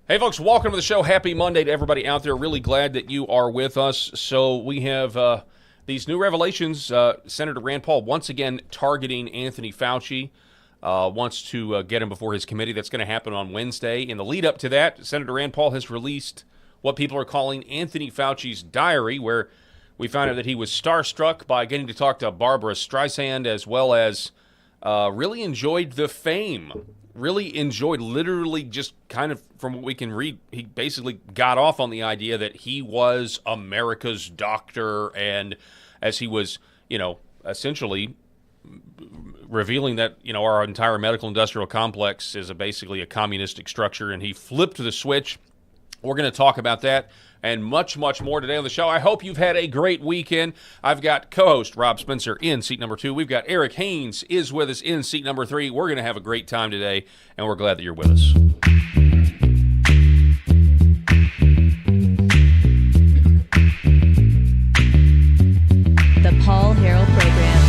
Hey, folks, welcome to the show. Happy Monday to everybody out there. Really glad that you are with us. So we have these new revelations. Senator Rand Paul once again targeting Anthony Fauci, wants to get him before his committee. That's going to happen on Wednesday. In the lead up to that, Senator Rand Paul has released what people are calling Anthony Fauci's diary, where we found out that he was starstruck by getting to talk to Barbara Streisand, as well as really enjoyed the fame. Really enjoyed, literally just kind of from what we can read, he basically got off on the idea that he was America's doctor, and as he was, essentially revealing that, our entire medical industrial complex is basically a communistic structure, and he flipped the switch. We're going to talk about that and much, much more today on the show. I hope you've had a great weekend. I've got co-host Rob Spencer in seat number 2. We've got Eric Haynes is with us in seat number 3. We're going to have a great time today, and we're glad that you're with us. The Paul Harrell Program.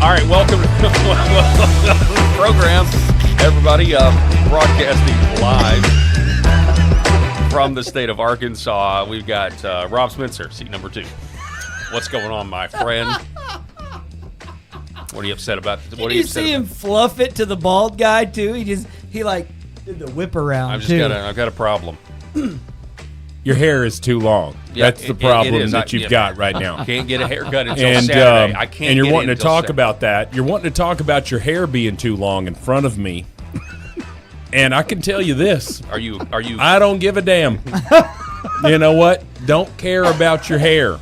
All right, welcome to the program, everybody. Broadcasting live from the state of Arkansas. We've got Rob Spencer, seat number 2. What's going on, my friend? What are you upset about? Did you see him fluff it to the bald guy too? He did the whip around. I've got a problem. Your hair is too long. Yeah, that's the problem that you've got right now. Can't get a haircut until Saturday. I can't. And you're get wanting it to talk Saturday. about that. You're wanting to talk about your hair being too long in front of me. And I can tell you this. Are you? I don't give a damn. You know what? Don't care about your hair.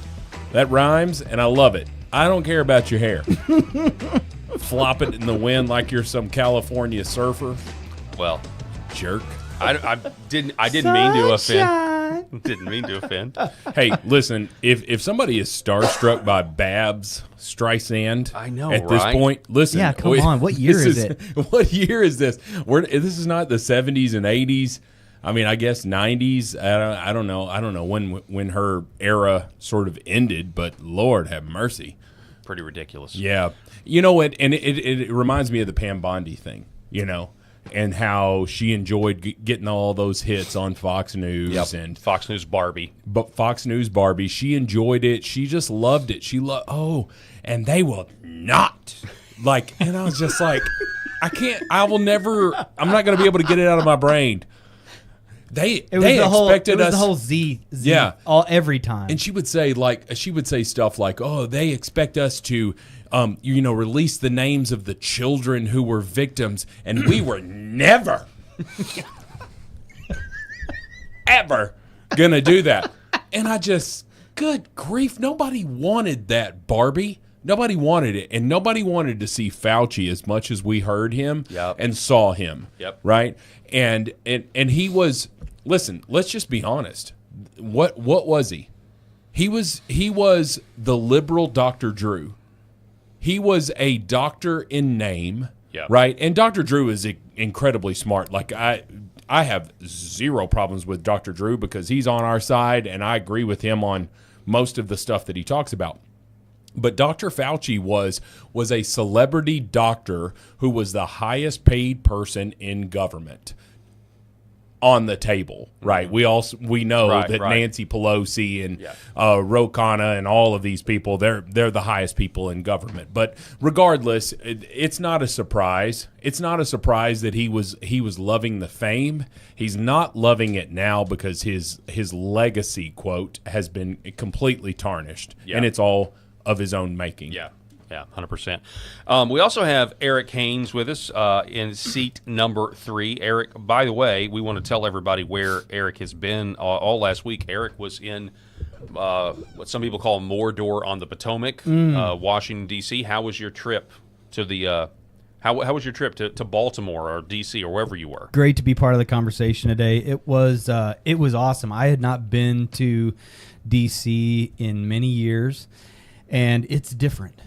That rhymes, and I love it. I don't care about your hair. Flop it in the wind like you're some California surfer. Well, jerk. I didn't mean to offend. Didn't mean to offend. Hey, listen, if somebody is starstruck by Babs Streisand, I know, at this point, listen. Yeah, come on. What year is it? What year is this? This is not the 70s and 80s. I mean, I guess 90s. I don't know. I don't know when her era sort of ended, but Lord have mercy. Pretty ridiculous. Yeah. You know what? And it reminds me of the Pam Bondi thing, and how she enjoyed getting all those hits on Fox News and Fox News Barbie. But Fox News Barbie, she enjoyed it. She just loved it. And they will not. And I was just like, I'm not going to be able to get it out of my brain. They expected us. The whole Z yeah, every time. And she would say stuff like, "Oh, they expect us to, release the names of the children who were victims, and we were never, ever gonna do that." And I just, good grief, nobody wanted that, Barbie. Nobody wanted it, and nobody wanted to see Fauci as much as we heard him and saw him. Yep. Right? And he was. Listen, let's just be honest. What was he? He was the liberal Dr. Drew. He was a doctor in name, right? And Dr. Drew is incredibly smart. Like I have zero problems with Dr. Drew because he's on our side, and I agree with him on most of the stuff that he talks about. But Dr. Fauci was a celebrity doctor who was the highest paid person in government on the table, right? We know that Nancy Pelosi and Ro Khanna and all of these people, they're the highest people in government. But regardless, it's not a surprise. It's not a surprise that he was loving the fame. He's not loving it now because his legacy, quote, has been completely tarnished, and it's all of his own making. Yeah, 100%. We also have Eric Haynes with us in seat number 3. Eric, by the way, we want to tell everybody where Eric has been all last week. Eric was in what some people call Mordor on the Potomac, Washington, D.C. How was your trip to the how was your trip to Baltimore or D.C. or wherever you were? Great to be part of the conversation today. It was awesome. I had not been to D.C. in many years, and it's different.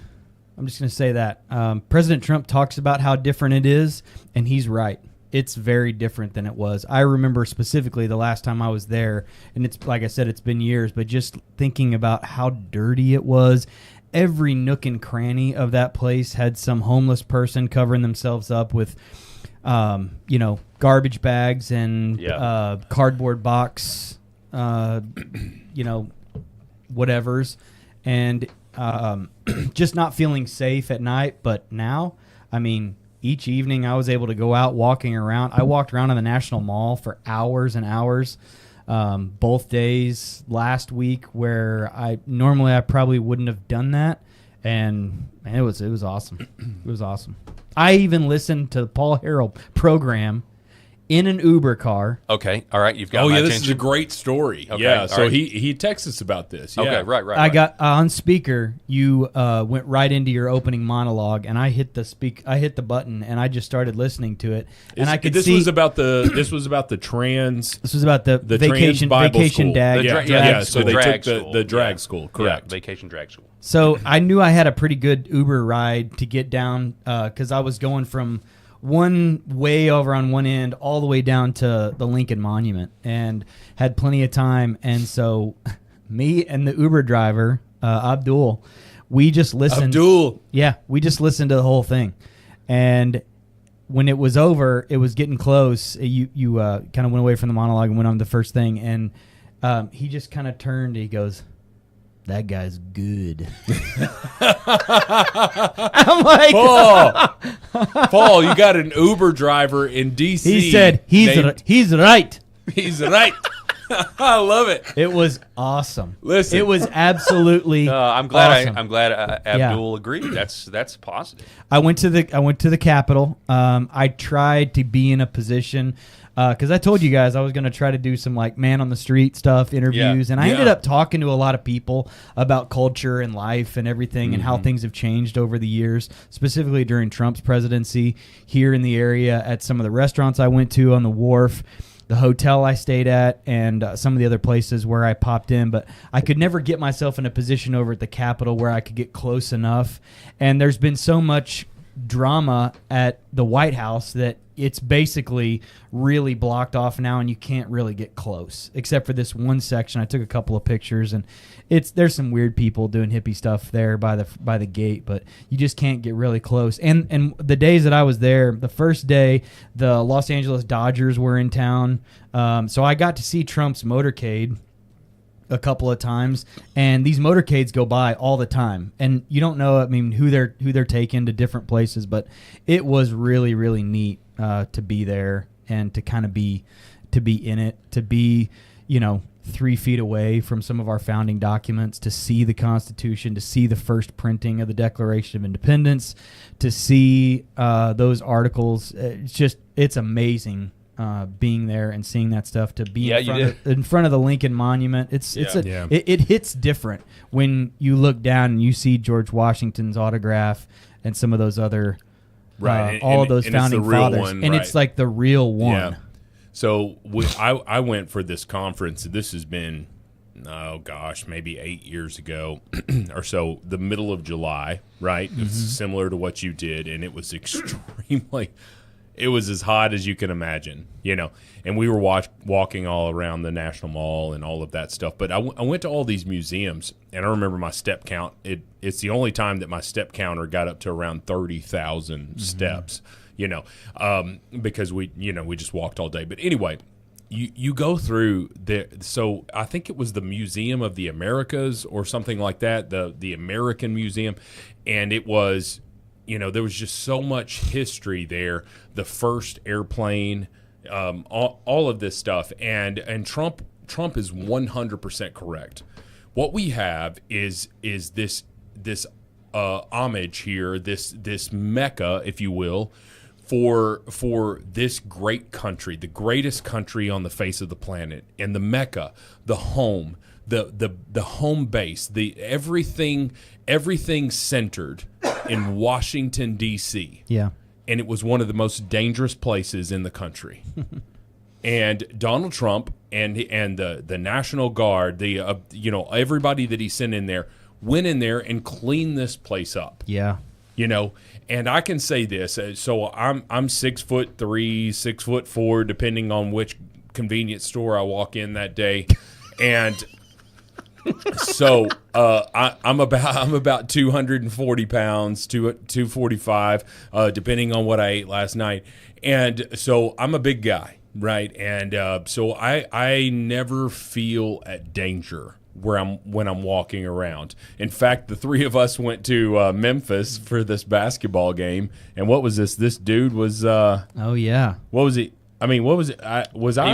I'm just going to say that. President Trump talks about how different it is, and he's right. It's very different than it was. I remember specifically the last time I was there, and it's like I said, it's been years, but just thinking about how dirty it was every nook and cranny of that place had some homeless person covering themselves up with, garbage bags and cardboard box, whatevers, and just not feeling safe at night. But now, I mean, each evening I was able to go out walking around. I walked around in the National Mall for hours and hours. Both days last week, where I probably wouldn't have done that, and man, it was awesome. It was awesome. I even listened to the Paul Harrell program in an Uber car. Okay, all right, you've got. Oh my yeah, this attention. is a great story. Okay, yeah, all so right. he texts us about this. Yeah. Okay, right. I got on speaker. You went right into your opening monologue, and I hit the button, and I just started listening to it, and I could this see was about the trans. This was about the trans Bible vacation school. dag. The So they drag took school. the drag Yeah. school. Correct. Yeah, vacation drag school. So I knew I had a pretty good Uber ride to get down because I was going from one way over on one end all the way down to the Lincoln Monument and had plenty of time. And so me and the Uber driver, Abdul, we just listened. Yeah, we just listened to the whole thing. And when it was over, it was getting close. You kind of went away from the monologue and went on to the first thing. And he just kind of turned. He goes, "That guy's good." I'm like, Paul, you got an Uber driver in D.C. he said, he's right. He's right. I love it. It was awesome. Listen. It was absolutely I'm glad. awesome. I'm glad Abdul agreed. That's positive. I went to the Capitol. I tried to be in a position because I told you guys I was going to try to do some like man on the street stuff, interviews, and I ended up talking to a lot of people about culture and life and everything and how things have changed over the years, specifically during Trump's presidency here in the area at some of the restaurants I went to on the wharf, the hotel I stayed at, and some of the other places where I popped in. But I could never get myself in a position over at the Capitol where I could get close enough. And there's been so much drama at the White House that it's basically really blocked off now, and you can't really get close except for this one section. I took a couple of pictures, and there's some weird people doing hippie stuff there by the gate, but you just can't get really close. And the days that I was there, the first day, the Los Angeles Dodgers were in town, so I got to see Trump's motorcade a couple of times, and these motorcades go by all the time, and you don't know, I mean, who they're taking to different places, but it was really, really neat to be there and to kind of be in it, to be 3 feet away from some of our founding documents, to see the Constitution, to see the first printing of the Declaration of Independence, to see those articles. It's amazing. Being there and seeing that stuff, to be in front of the Lincoln Monument, it hits different when you look down and you see George Washington's autograph and some of those other all of those founding fathers, and it's like the real one. Yeah. So I went for this conference. This has been maybe 8 years ago or so, the middle of July, right? It's similar to what you did, and it was extremely. It was as hot as you can imagine, and we were walking all around the National Mall and all of that stuff. But I went to all these museums, and I remember my step count. It's the only time that my step counter got up to around 30,000 steps, because we just walked all day. But anyway, you go through so I think it was the Museum of the Americas or something like that, the American Museum, and it was. There was just so much history there. The first airplane, all of this stuff, and Trump is 100% correct. What we have is this homage here, this Mecca, if you will, for this great country, the greatest country on the face of the planet, and the Mecca, the home, the home base, everything centered in Washington, D.C. Yeah. And it was one of the most dangerous places in the country. And Donald Trump and the National Guard, everybody that he sent in there, went in there and cleaned this place up. Yeah. And I can say this. So I'm 6'3", 6'4", depending on which convenience store I walk in that day. And So I'm about 240 pounds, 245, depending on what I ate last night. And so I'm a big guy, right? And so I never feel at danger when I'm walking around. In fact, the three of us went to Memphis for this basketball game. And what was this? This dude was oh yeah. What was he? I mean, what was it? Was I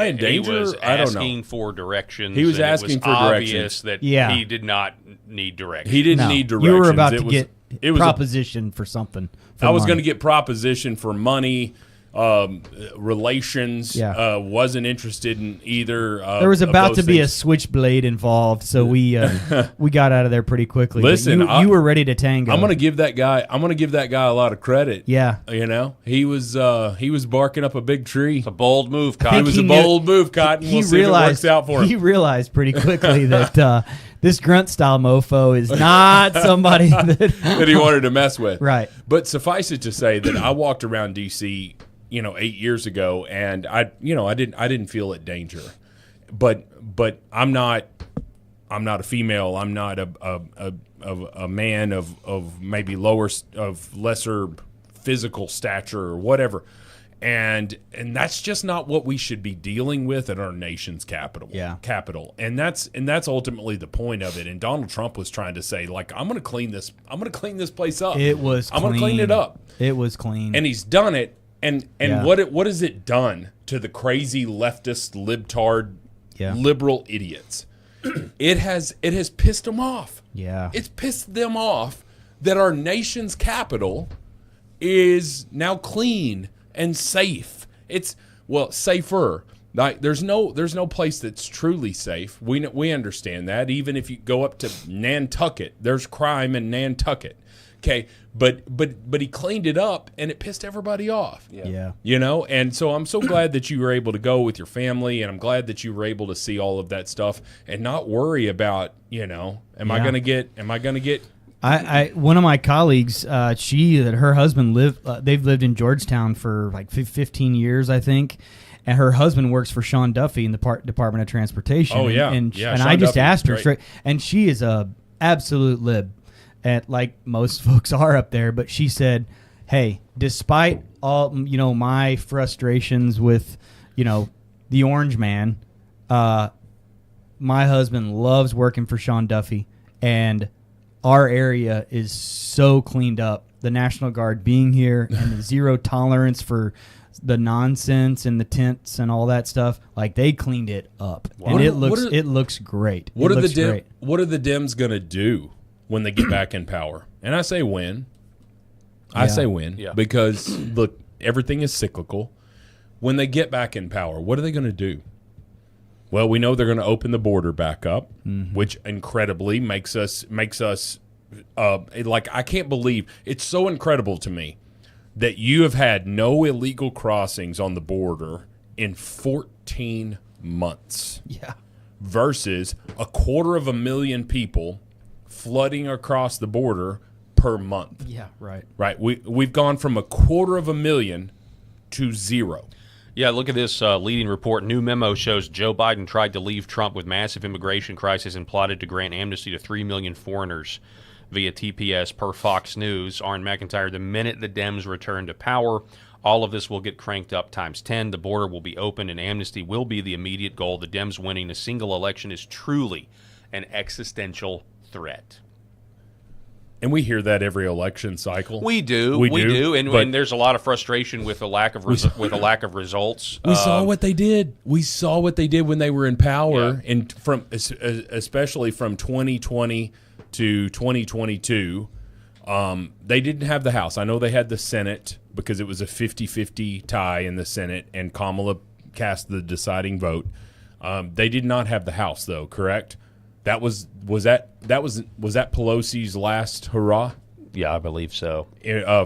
in danger? He was I don't know. asking for directions. He was and asking it was for obvious directions. that Yeah. he did not need directions. He didn't No, need directions. you were about to was, get it was proposition for something. For I was money. going to get proposition for money, relations. Yeah. Wasn't interested in either. There was of about those to be a things. switchblade involved, so we got out of there pretty quickly. But Listen, you were ready to tango. I'm going to give that guy. I'm going to give that guy a lot of credit. Yeah. You know, he was barking up a big tree. It's a bold move, I Cotton. think It was he a knew- bold move, Cotton. We'll see if it works out for him. He realized pretty quickly that this grunt style mofo is not somebody that that he wanted to mess with. Right. But suffice it to say that I walked around DC, 8 years ago, and I didn't feel it danger. But I'm not a female. I'm not a man of maybe lesser physical stature or whatever. And that's just not what we should be dealing with at our nation's capital. Yeah. And that's ultimately the point of it. And Donald Trump was trying to say, like, I'm going to clean this place up. it was I'm going to clean it up. It was clean. And he's done it. And Yeah. what has it done to the crazy leftist libtard Yeah. liberal idiots? It has pissed them off. Yeah. It's pissed them off that our nation's capital is now clean and safe. It's safer. Like there's no place that's truly safe. We understand that. Even if you go up to Nantucket, there's crime in Nantucket. Okay, but he cleaned it up and it pissed everybody off. Yeah. And so I'm so glad that you were able to go with your family, and I'm glad that you were able to see all of that stuff and not worry about, am I gonna get I one of my colleagues, her husband they've lived in Georgetown for like 15 years, I think. And her husband works for Sean Duffy in the Department of Transportation. Oh, yeah. And Yeah, I Sean just Duffy, asked her great. straight, and she is a absolute lib, like most folks are up there. But she said, "Hey, despite all my frustrations with the Orange Man, my husband loves working for Sean Duffy, and our area is so cleaned up. The National Guard being here and the zero tolerance for the nonsense and the tents and all that stuff, like they cleaned it up, and it looks great. What It are looks the great. What are the Dems gonna do when they get back in power? And I say when. I Yeah. say when. Yeah. Because look, everything is cyclical. When they get back in power, what are they gonna do? Well, we know they're gonna open the border back up, which incredibly makes us like I can't believe it's so incredible to me that you have had no illegal crossings on the border in 14 months. Yeah, Versus 250,000 people flooding across the border per month. yeah, right. Right? We've gone from 250,000 to zero. Yeah, look at this leading report. New memo shows Joe Biden tried to leave Trump with massive immigration crisis and plotted to grant amnesty to 3 million foreigners via TPS per Fox News. Arn McIntyre, the minute the Dems return to power, all of this will get cranked up times 10. The border will be open and amnesty will be the immediate goal. The Dems winning a single election is truly an existential threat. And we hear that every election cycle. We do, and there's a lot of frustration with a lack of results. We saw what they did. We saw what they did when they were in power, Yeah. and especially from 2020 to 2022. They didn't have the House. I know they had the Senate because it was a 50-50 tie in the Senate, and Kamala cast the deciding vote. They did not have the House, though. Correct? Was that Pelosi's last hurrah? Yeah, I believe so.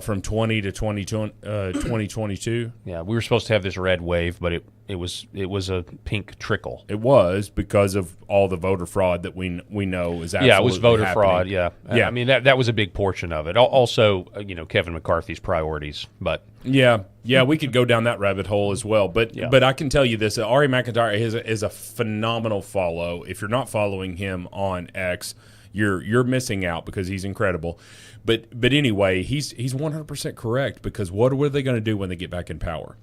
From 20 to 2022. Yeah, we were supposed to have this red wave, but it was a pink trickle. It was because of all the voter fraud that we know is absolutely Yeah, it was voter happening. fraud. Yeah, Yeah. I mean that was a big portion of it. Also, Kevin McCarthy's priorities, but Yeah, we could go down that rabbit hole as well. But I can tell you this: Ari McIntyre is a phenomenal follow. If you're not following him on X, you're missing out because he's incredible. But anyway, he's 100% correct, because what are they going to do when they get back in power?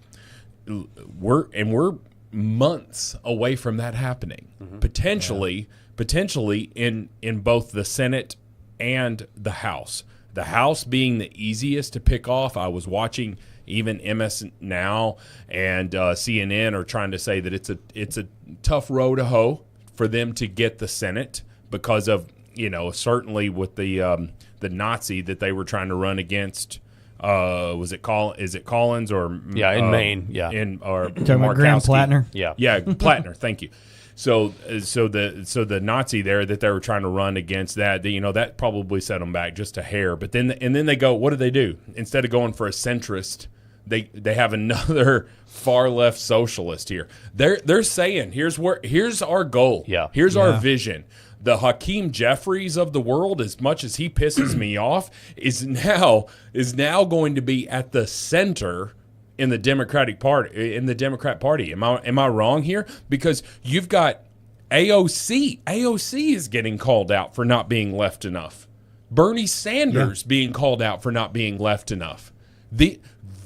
We're months away from that happening. Potentially in both the Senate and the House. The House being the easiest to pick off. I was watching even MS Now and CNN are trying to say that it's a tough row to hoe for them to get the Senate because of, certainly with the Nazi that they were trying to run against. Is it Collins or in Maine? Yeah, talking about Graham Plattner. Yeah, Plattner. Thank you. So the Nazi there that they were trying to run against that probably set them back just a hair. But then they go, what do? Instead of going for a centrist, they have another far left socialist here. They're saying here's our goal. Yeah. Here's our vision. The Hakeem Jeffries of the world, as much as he pisses me off, is now going to be at the center in the Democratic Party. Am I wrong here? Because you've got AOC. AOC is getting called out for not being left enough. Bernie Sanders being called out for not being left enough.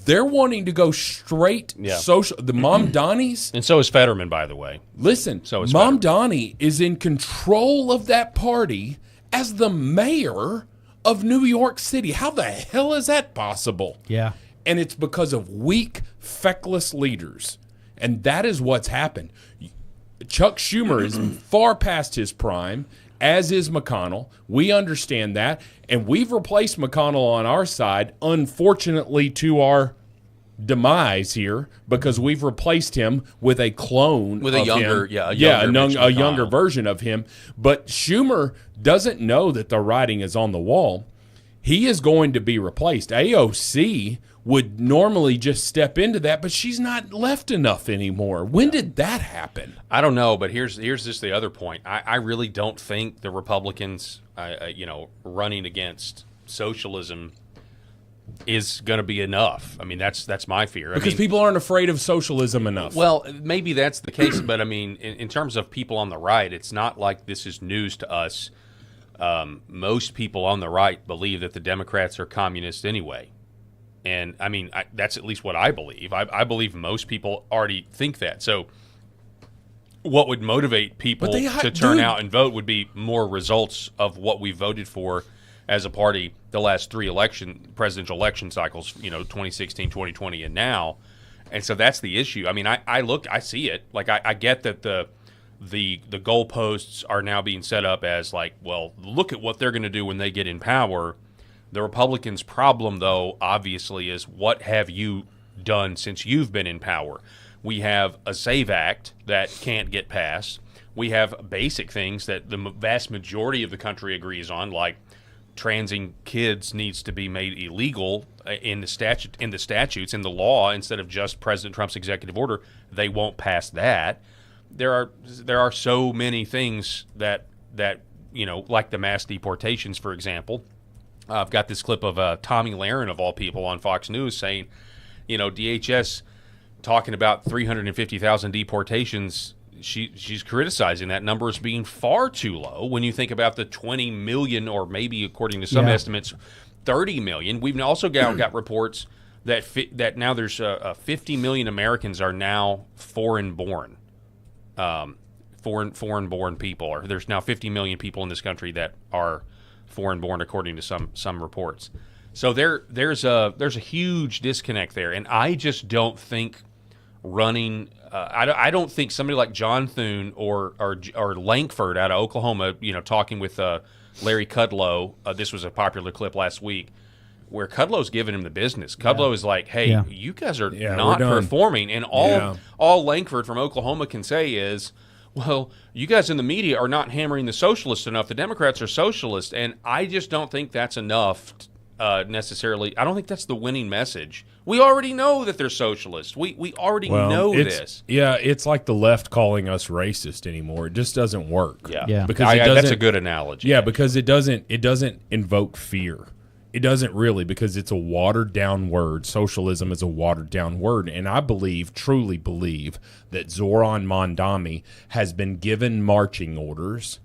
They're wanting to go straight social. The Mom Donnies. and so is Fetterman, by the way. Listen, Mom Donnie is in control of that party as the mayor of New York City. How the hell is that possible? Yeah. And it's because of weak, feckless leaders. And that is what's happened. Chuck Schumer is far past his prime, as is McConnell. We understand that. And we've replaced McConnell on our side, unfortunately to our demise here, because we've replaced him with a clone With of a younger, him. a younger Mitch a younger McConnell. version of him. But Schumer doesn't know that the writing is on the wall. He is going to be replaced. AOC would normally just step into that, but she's not left enough anymore. When did that happen? I don't know, but here's just the other point. I really don't think the Republicans, running against socialism is going to be enough. I mean, that's my fear. Because people aren't afraid of socialism enough. Well, maybe that's the case, but I mean, in terms of people on the right, it's not like this is news to us. Most people on the right believe that the Democrats are communists anyway. And, I mean, that's at least what I believe. I believe most people already think that. So what would motivate people to turn out and vote would be more results of what we voted for as a party the last three presidential election cycles, 2016, 2020, and now. And so that's the issue. I mean, I see it. Like, I get that the goalposts are now being set up as like, well, look at what they're going to do when they get in power. The Republicans' problem, though, obviously, is what have you done since you've been in power? We have a SAVE Act that can't get passed. We have basic things that the vast majority of the country agrees on, like transing kids needs to be made illegal in the statutes, in the law, instead of just President Trump's executive order. They won't pass that. There are so many things that like the mass deportations, for example. I've got this clip of Tommy Lahren, of all people, on Fox News saying, DHS talking about 350,000 deportations. She's criticizing that number as being far too low when you think about the 20 million, or maybe, according to some estimates, 30 million. We've also got reports that now there's 50 million Americans are now foreign-born. Foreign-born people. Or there's now 50 million people in this country that are foreign-born, according to some reports. So there's a huge disconnect there, and I just don't think running. I don't think somebody like John Thune or Lankford out of Oklahoma, talking with Larry Kudlow. This was a popular clip last week, where Kudlow's giving him the business. Kudlow is like, "Hey, you guys are not performing," and all Lankford from Oklahoma can say is, well, you guys in the media are not hammering the socialists enough. The Democrats are socialists, and I just don't think that's enough necessarily. I don't think that's the winning message. We already know that they're socialists. We already know this. Yeah, it's like the left calling us racist anymore. It just doesn't work. Yeah. Because That's a good analogy. Yeah, because it doesn't invoke fear. It doesn't really, because it's a watered down word. Socialism is a watered down word, and I truly believe that Zoran Mondani has been given marching orders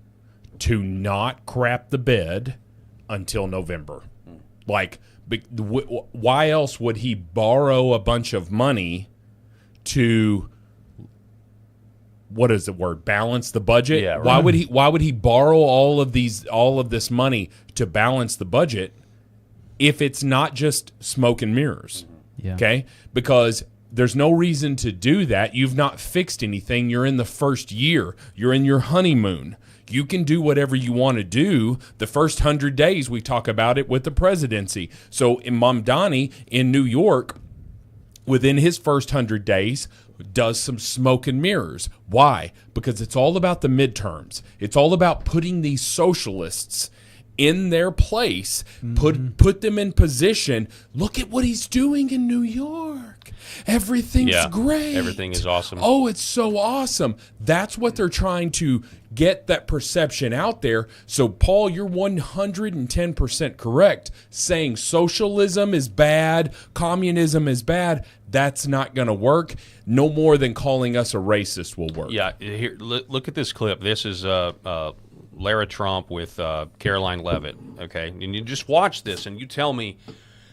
to not crap the bed until November. Like, why else would he borrow a bunch of money to, what is the word, balance the budget? Yeah, right. Why would he borrow all of this money to balance the budget if it's not just smoke and mirrors? Yeah. Okay? Because there's no reason to do that. You've not fixed anything. You're in the first year. You're in your honeymoon. You can do whatever you want to do. The first 100 days, we talk about it with the presidency. So in Mamdani in New York, within his first 100 days, does some smoke and mirrors. Why? Because it's all about the midterms. It's all about putting these socialists in their place, put them in position. Look at what he's doing in New York. Everything's great. Everything is awesome. Oh, it's so awesome. That's what they're trying to get, that perception out there. So, Paul, you're 110% correct. Saying socialism is bad, communism is bad, that's not going to work. No more than calling us a racist will work. Yeah, here, look at this clip. This is Lara Trump with Caroline Leavitt, okay? And you just watch this and you tell me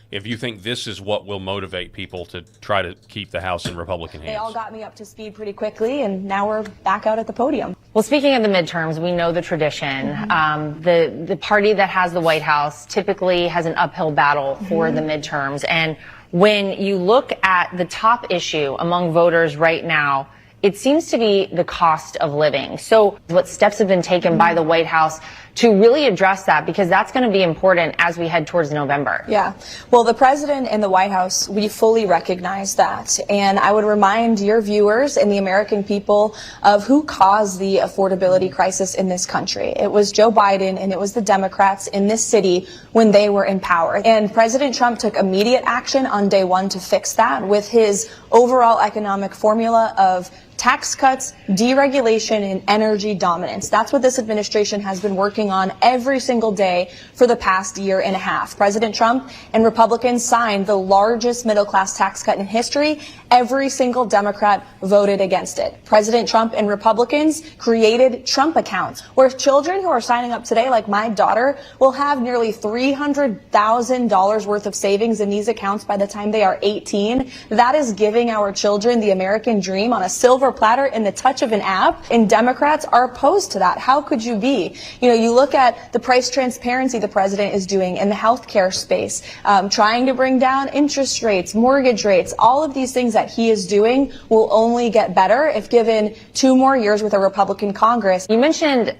if you think this is what will motivate people to try to keep the House in Republican hands. They all got me up to speed pretty quickly, and now we're back out at the podium. Well, speaking of the midterms, we know the tradition. The party that has the White House typically has an uphill battle for the midterms. And when you look at the top issue among voters right now, it seems to be the cost of living. So what steps have been taken by the White House to really address that? Because that's going to be important as we head towards November. Yeah. Well, the president and the White House, we fully recognize that. And I would remind your viewers and the American people of who caused the affordability crisis in this country. It was Joe Biden and it was the Democrats in this city when they were in power. And President Trump took immediate action on day one to fix that with his overall economic formula of tax cuts, deregulation, and energy dominance. That's what this administration has been working on every single day for the past year and a half. President Trump and Republicans signed the largest middle-class tax cut in history. Every single Democrat voted against it. President Trump and Republicans created Trump accounts, where children who are signing up today, like my daughter, will have nearly $300,000 worth of savings in these accounts by the time they are 18. That is giving our children the American dream on a silver platter in the touch of an app, and Democrats are opposed to that. How could you be? You know, you look at the price transparency the president is doing in the healthcare space, trying to bring down interest rates, mortgage rates. All of these things that he is doing will only get better if given 2 more years with a Republican Congress. You mentioned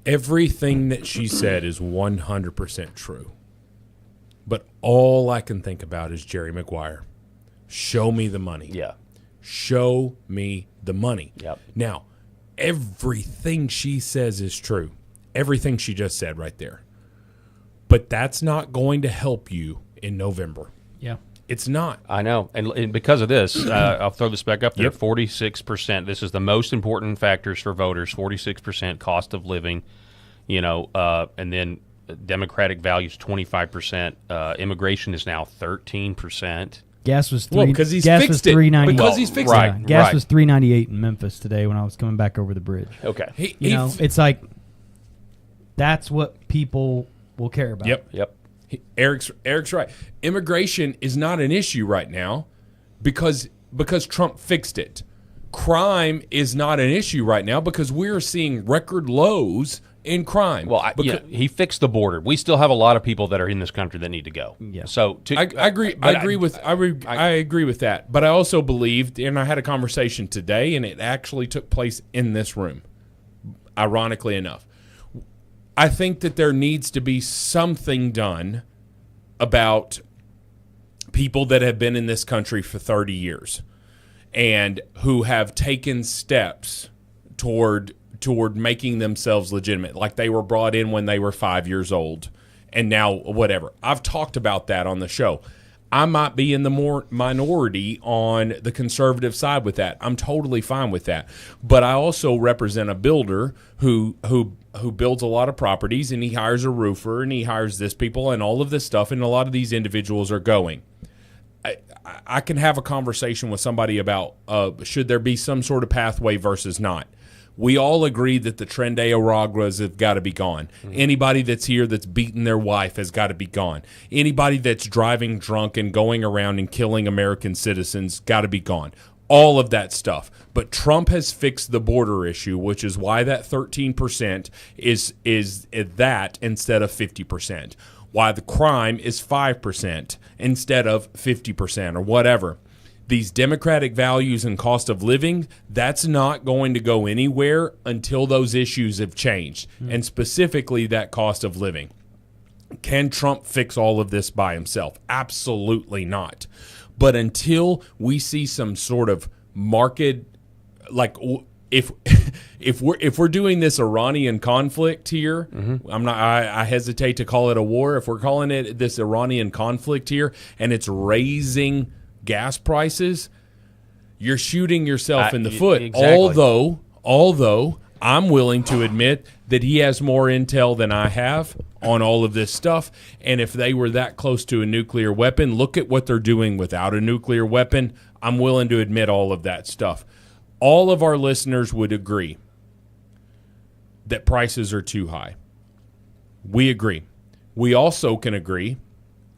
everything that she said is 100% true. But all I can think about is Jerry Maguire. Show me the money. Yeah. Show me the money. Yep. Now, everything she says is true. Everything she just said right there. But that's not going to help you in November. Yeah. It's not. I know. And because of this, I'll throw this back up there, Yep. 46%. This is the most important factors for voters, 46% cost of living, and then Democratic values, 25%. Immigration is now 13%. Gas was Because he's gas fixed was it. $3.98. Because he's fixed right. it. Gas was $3.98 in Memphis today when I was coming back over the bridge. Okay. It's like that's what people will care about. Yep. Eric's right. Immigration is not an issue right now because Trump fixed it. Crime is not an issue right now because we're seeing record lows in crime. Well, he fixed the border. We still have a lot of people that are in this country that need to go. Yeah. So I agree. I agree with that. But I also believed, and I had a conversation today, and it actually took place in this room. Ironically enough, I think that there needs to be something done about people that have been in this country for 30 years and who have taken steps toward making themselves legitimate, like they were brought in when they were 5 years old and now whatever. I've talked about that on the show. I might be in the more minority on the conservative side with that. I'm totally fine with that. But I also represent a builder who builds a lot of properties, and he hires a roofer, and he hires this people and all of this stuff, and a lot of these individuals are going. I can have a conversation with somebody about should there be some sort of pathway versus not. We all agree that the Tren de Aragras have got to be gone. Mm-hmm. Anybody that's here that's beaten their wife has got to be gone. Anybody that's driving drunk and going around and killing American citizens got to be gone. All of that stuff. But Trump has fixed the border issue, which is why that 13% is that instead of 50%. Why the crime is 5% instead of 50% or whatever. These democratic values and cost of living, that's not going to go anywhere until those issues have changed, and specifically that cost of living. Can Trump fix all of this by himself? Absolutely not. But until we see some sort of market, like if we're doing this Iranian conflict here, I hesitate to call it a war. If we're calling it this Iranian conflict here, and it's raising gas prices, you're shooting yourself in the foot. Exactly. Although I'm willing to admit that he has more intel than I have on all of this stuff, and if they were that close to a nuclear weapon, look at what they're doing without a nuclear weapon. I'm willing to admit all of that stuff. All of our listeners would agree that prices are too high. We agree. We also can agree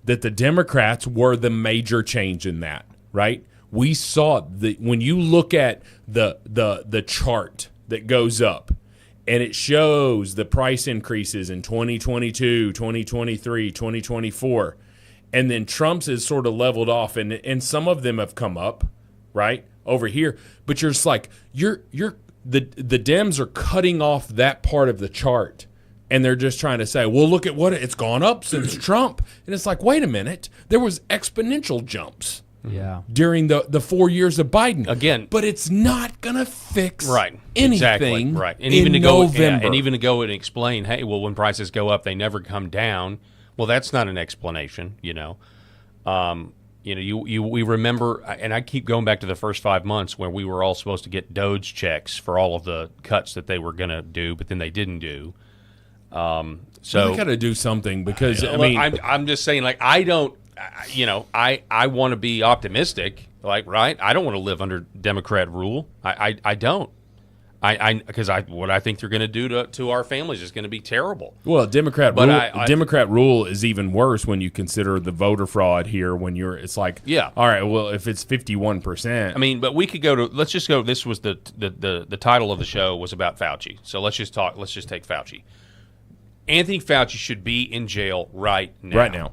that the Democrats were the major change in that, right? We saw when you look at the chart that goes up, and it shows the price increases in 2022, 2023, 2024, and then Trump's is sort of leveled off, and some of them have come up, right, over here. But you're just like, the Dems are cutting off that part of the chart. And they're just trying to say, well, look at what it's gone up since Trump. And it's like, wait a minute. There was exponential jumps during the 4 years of Biden. Again. But it's not going to fix anything exactly. Right. And in even to November. Go, and even to go and explain, hey, well, when prices go up, they never come down. Well, that's not an explanation, you know. We remember, and I keep going back to the first 5 months where we were all supposed to get Doge checks for all of the cuts that they were going to do, but then they didn't do. So we got to do something because I'm just saying, like, I don't, I want to be optimistic, like, right? I don't want to live under Democrat rule. I don't. Because what I think they're going to do to our families is going to be terrible. Well, Democrat rule is even worse when you consider the voter fraud here. When it's like, all right, well, if it's 51%, I mean, but we could go to. Let's just go. This was the title of the show was about Fauci. So let's just take Fauci. Anthony Fauci should be in jail right now.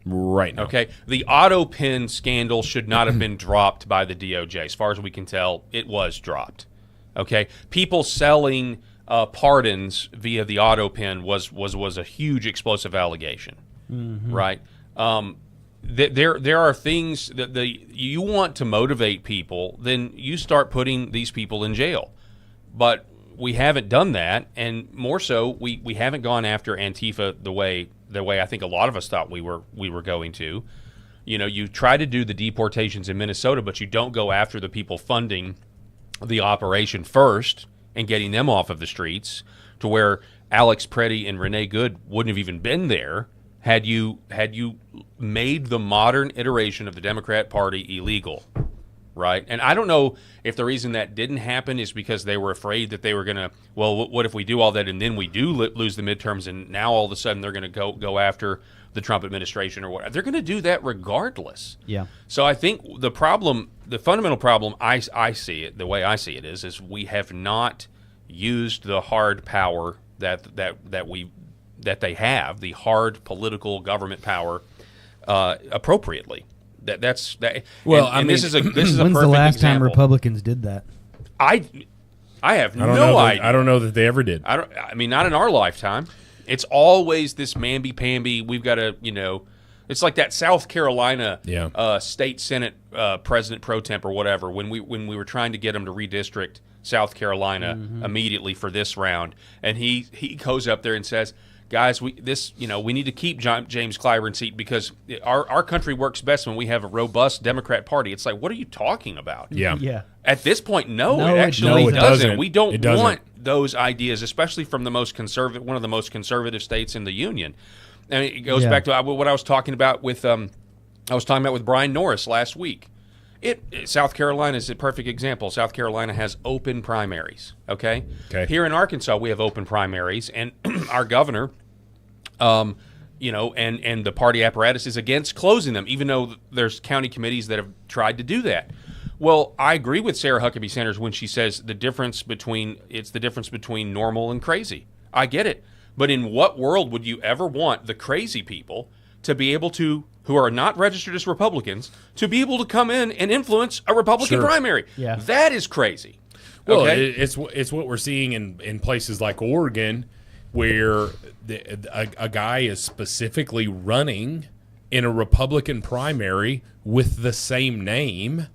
Right now. Okay. The auto pen scandal should not have been dropped by the DOJ. As far as we can tell, it was dropped. Okay. People selling pardons via the auto pen was a huge explosive allegation. Mm-hmm. Right. There are things that you want to motivate people, then you start putting these people in jail. But we haven't done that, and more so, we haven't gone after Antifa the way I think a lot of us thought we were going to. You know, you try to do the deportations in Minnesota, but you don't go after the people funding the operation first and getting them off of the streets, to where Alex Preddy and Renee Good wouldn't have even been there had you made the modern iteration of the Democrat Party illegal. Right. And I don't know if the reason that didn't happen is because they were afraid that they were going to, well, what if we do all that and then we do lose the midterms, and now all of a sudden they're going to go after the Trump administration or what? They're going to do that regardless. Yeah. So I think the fundamental problem, I see it, the way I see it is we have not used the hard power that they have, the hard political government power appropriately. That's that. Well, and this is a perfect example. When's the last time Republicans did that? I have no idea. I don't know that they ever did. I mean, not in our lifetime. It's always this mamby-pamby. We've got to, it's like that South Carolina state Senate president pro temp or whatever. When we were trying to get him to redistrict South Carolina immediately for this round, and he goes up there and says, guys, we need to keep James Clyburn seat because our country works best when we have a robust Democrat Party. It's like, what are you talking about? Yeah. At this point, no, No, it actually it doesn't. We don't It doesn't. want those ideas, especially from the most conservative, one of the most conservative states in the union. And it goes back to what I was talking about with Brian Norris last week. South Carolina is a perfect example. South Carolina has open primaries. Okay. Here in Arkansas, we have open primaries, and our governor, and the party apparatus is against closing them, even though there's county committees that have tried to do that. Well, I agree with Sarah Huckabee Sanders when she says the difference between normal and crazy. I get it. But in what world would you ever want the crazy people to be able to, who are not registered as Republicans, to be able to come in and influence a Republican primary? Yeah. That is crazy. Well, Okay? it's what we're seeing in places like Oregon, where a guy is specifically running in a Republican primary with the same name,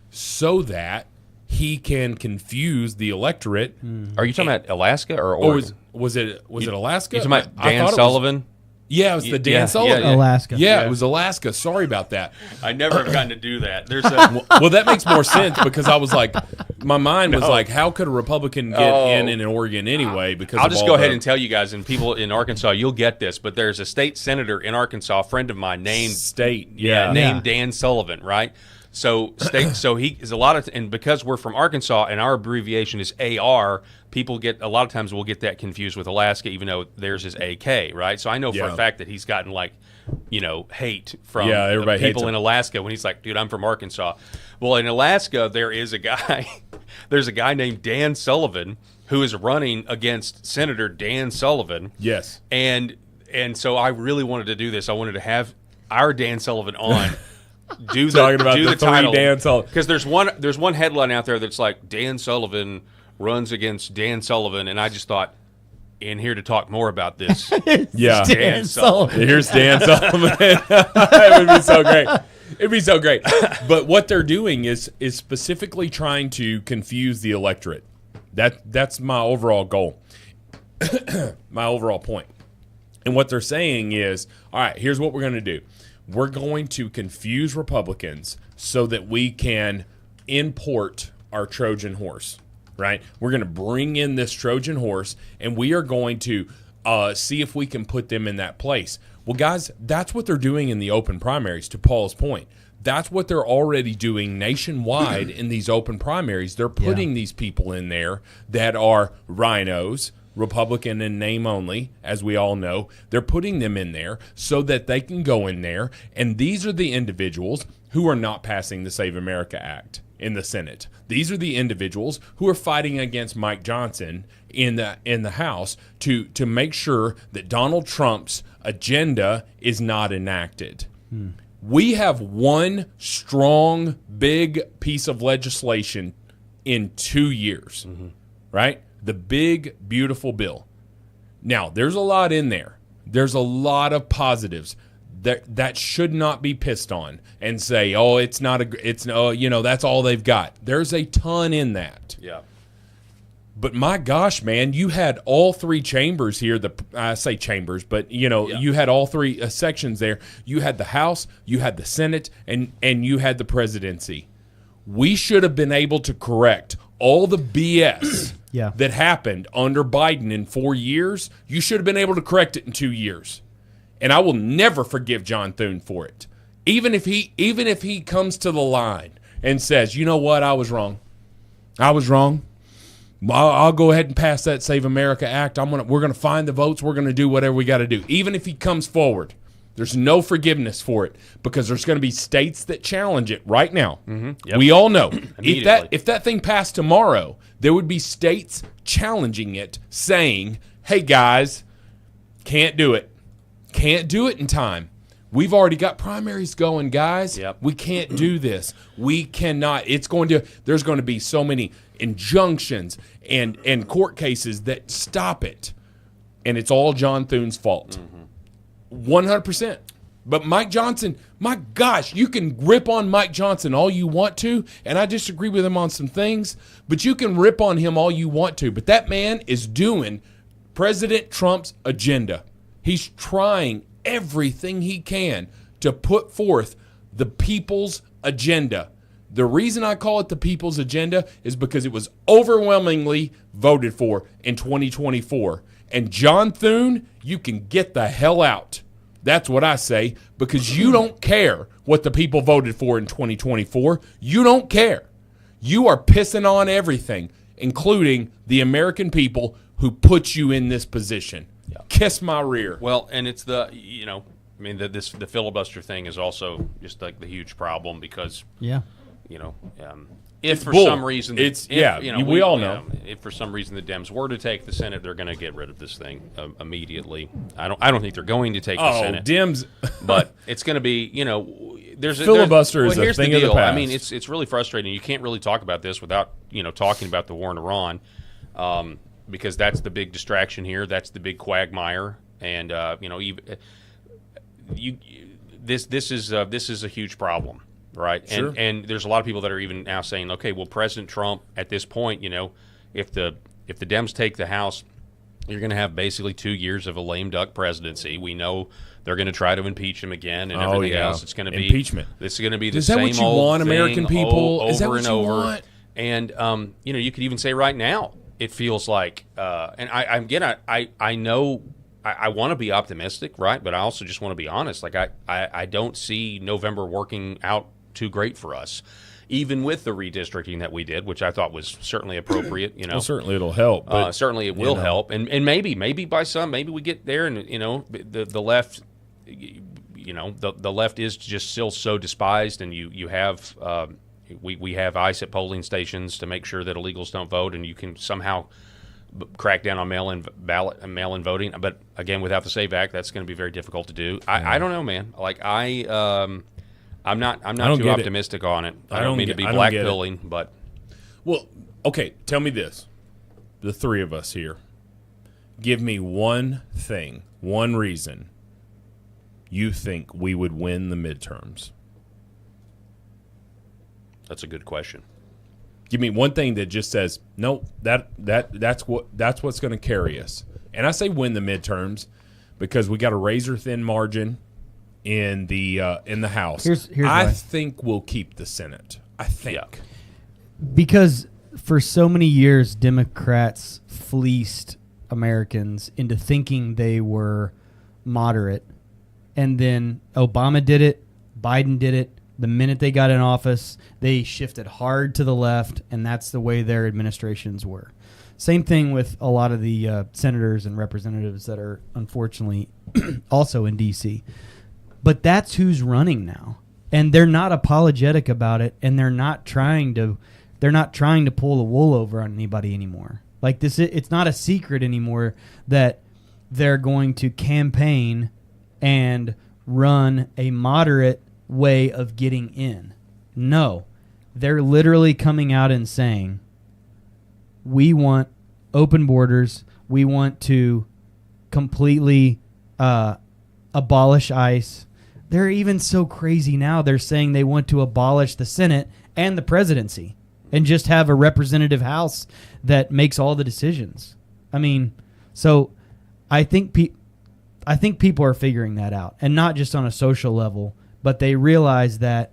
so that he can confuse the electorate. Are you talking about Alaska or Oregon? Was it Alaska? You talking about I Dan thought it was- Sullivan? Yeah, it was the Dan yeah, Sullivan. yeah. Alaska. Yeah, it was Alaska. Sorry about that. I never have gotten to do that. There's a Well, that makes more sense because I was like, my mind was like, how could a Republican get in Oregon anyway? Because I'll of just all go ahead the and tell you guys, and people in Arkansas, you'll get this, but there's a state senator in Arkansas, a friend of mine named state. named Dan Sullivan, right? So he is a lot of, and because we're from Arkansas and our abbreviation is AR, people get a lot of times we'll get that confused with Alaska, even though theirs is AK, right? So I know for a fact that he's gotten hate from the everybody hates people him. in Alaska when he's like, dude, I'm from Arkansas. Well, in Alaska, there is a guy, there's a guy named Dan Sullivan who is running against Senator Dan Sullivan. Yes. And so I really wanted to do this. I wanted to have our Dan Sullivan on. Talking about the three title Dan Sullivan. because there's one headline out there that's like Dan Sullivan runs against Dan Sullivan, and I just thought, in here to talk more about this, Yeah. Dan Sullivan. Here's Dan Sullivan. It would be so great. It'd be so great. But what they're doing is specifically trying to confuse the electorate. That's my overall goal. My overall point. And what they're saying is, all right, here's what we're going to do. We're going to confuse Republicans so that we can import our Trojan horse, right? We're going to bring in this Trojan horse, and we are going to see if we can put them in that place. Well, guys, that's what they're doing in the open primaries, to Paul's point. That's what they're already doing nationwide in these open primaries. They're putting these people in there that are rhinos, Republican in name only, as we all know. They're putting them in there so that they can go in there, and these are the individuals who are not passing the Save America Act in the Senate. These are the individuals who are fighting against Mike Johnson in the House to make sure that Donald Trump's agenda is not enacted. We have one strong, big piece of legislation in 2 years, right? The big, beautiful bill. Now, there's a lot in there. There's a lot of positives that should not be pissed on and say, oh, that's all they've got. There's a ton in that. Yeah. But my gosh, man, you had all three chambers here. I say chambers, but you had all three sections there. You had the House, you had the Senate, and you had the presidency. We should have been able to correct all the BS that happened under Biden in 4 years. You should have been able to correct it in 2 years. And I will never forgive John Thune for it. Even if he comes to the line and says, you know what, I was wrong. I'll go ahead and pass that Save America Act. We're gonna find the votes. We're gonna do whatever we got to do. Even if he comes forward, there's no forgiveness for it because there's going to be states that challenge it right now. Yep. We all know Immediately. if that thing passed tomorrow, there would be states challenging it, saying, "Hey guys, can't do it in time. We've already got primaries going, guys. Yep. We can't do this. We cannot. There's going to be so many injunctions and court cases that stop it, and it's all John Thune's fault." 100%. But Mike Johnson, my gosh, you can rip on Mike Johnson all you want to, and I disagree with him on some things, but you can rip on him all you want to. But that man is doing President Trump's agenda. He's trying everything he can to put forth the people's agenda. The reason I call it the people's agenda is because it was overwhelmingly voted for in 2024. And John Thune, you can get the hell out. That's what I say, because you don't care what the people voted for in 2024. You don't care. You are pissing on everything, including the American people who put you in this position. Yeah. Kiss my rear. Well, and it's the, the filibuster thing is also just like the huge problem because, if for some reason, we all know. If for some reason the Dems were to take the Senate, they're going to get rid of this thing immediately. I don't think they're going to take the Senate. Dems, but it's going to be, there's filibuster is a thing of the past. I mean, it's really frustrating. You can't really talk about this without talking about the war in Iran, because that's the big distraction here. That's the big quagmire, and this is a huge problem. Right, sure. And there's a lot of people that are even now saying, okay, well, President Trump at this point, if the Dems take the House, you're going to have basically 2 years of a lame duck presidency. We know they're going to try to impeach him again and everything else. It's going to be impeachment. This is going to be the is that same what you old want, thing American people? over is that what and you over. Want? And you could even say right now it feels like, and I know. I want to be optimistic, right? But I also just want to be honest. Like I don't see November working out too great for us, even with the redistricting that we did, which I thought was certainly appropriate. Well, certainly it'll help. But, certainly it will help, and maybe by maybe we get there, and the left, the left is just still so despised, and you have we have ICE at polling stations to make sure that illegals don't vote, and you can somehow crack down on mail-in voting. But again, without the SAVE Act, that's going to be very difficult to do. I don't know, man. Like I'm not too optimistic on it. I don't mean to be black-pilling, but well, okay. Tell me this: the three of us here, give me one thing, one reason you think we would win the midterms. That's a good question. Give me one thing that just says no. That's what's going to carry us. And I say win the midterms because we got a razor thin margin in the House. Here's I why. think we'll keep the Senate. I think because for so many years Democrats fleeced Americans into thinking they were moderate, and then Obama did it, Biden did it. The minute they got in office, they shifted hard to the left, and that's the way their administrations were. Same thing with a lot of the senators and representatives that are unfortunately also in D.C. But that's who's running now, and they're not apologetic about it, and they're not trying to pull the wool over on anybody anymore. Like this, it's not a secret anymore that they're going to campaign and run a moderate way of getting in. No, they're literally coming out and saying, we want open borders. We want to completely abolish ICE. They're even so crazy now. They're saying they want to abolish the Senate and the presidency and just have a representative house that makes all the decisions. I mean, so I think people are figuring that out, and not just on a social level, but they realize that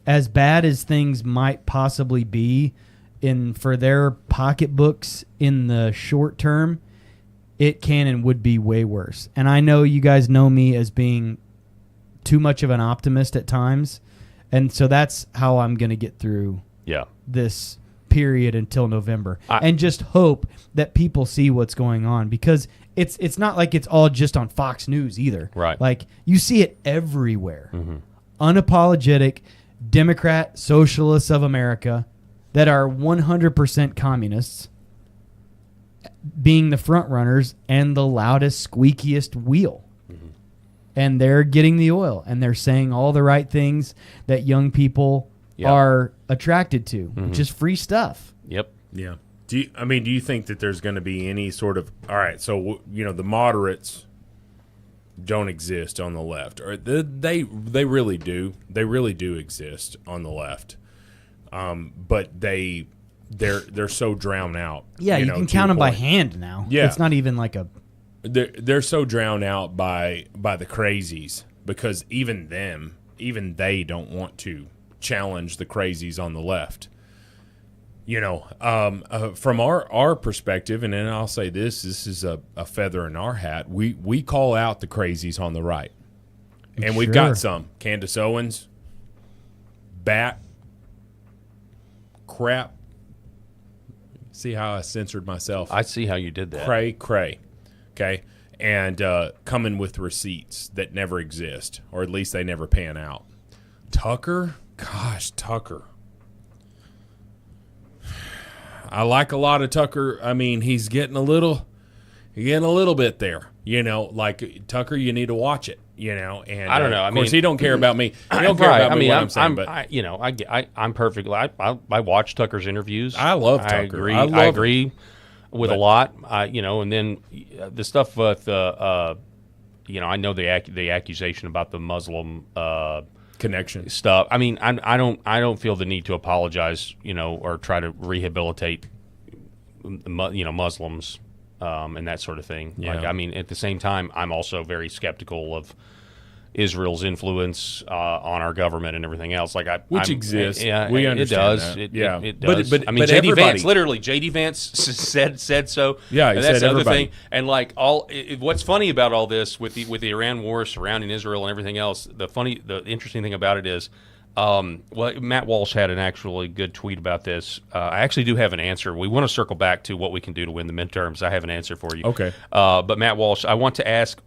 as bad as things might possibly be for their pocketbooks in the short term, it can and would be way worse. And I know you guys know me as being too much of an optimist at times, and so that's how I'm going to get through this period until November, and just hope that people see what's going on, because it's not like it's all just on Fox News either. Right. Like you see it everywhere. Mm-hmm. Unapologetic Democrat socialists of America that are 100% communists being the front runners and the loudest, squeakiest wheel. Mm-hmm. And they're getting the oil, and they're saying all the right things that young people are attracted to, which is free stuff. Yep. Yeah. Do you think that there's going to be any sort of, all right, so the moderates don't exist on the left, or they really do. They really do exist on the left, but they're so drowned out. Yeah, you can count them by hand now. Yeah, it's not even like a they're so drowned out by the crazies, because even they don't want to challenge the crazies on the left. From our perspective, and then I'll say this is a feather in our hat. We call out the crazies on the right, and we've got some. Candace Owens, bat, crap. See how I censored myself? I see how you did that. Cray. Okay, and coming with receipts that never exist, or at least they never pan out. Tucker. I like a lot of Tucker. I mean, he's getting a little bit there. Like Tucker, you need to watch it. And I don't know. Of course, he don't care about me. He don't care about me. I'm saying, but I'm perfectly. I watch Tucker's interviews. I love Tucker. I agree with a lot. And then the stuff with I know the accusation about the Muslim connection stuff. I mean, I don't feel the need to apologize, or try to rehabilitate, Muslims, and that sort of thing. Yeah. At the same time, I'm also very skeptical of Israel's influence on our government and everything else. Which exists. Yeah, we understand it does. that. It does. But J.D. Vance, literally, J.D. Vance said so. Yeah, he and that's said the other everybody. thing. And what's funny about all this with the Iran war surrounding Israel and everything else, the interesting thing about it is, Matt Walsh had an actually good tweet about this. I actually do have an answer. We want to circle back to what we can do to win the midterms. I have an answer for you. Okay. But Matt Walsh, I want to ask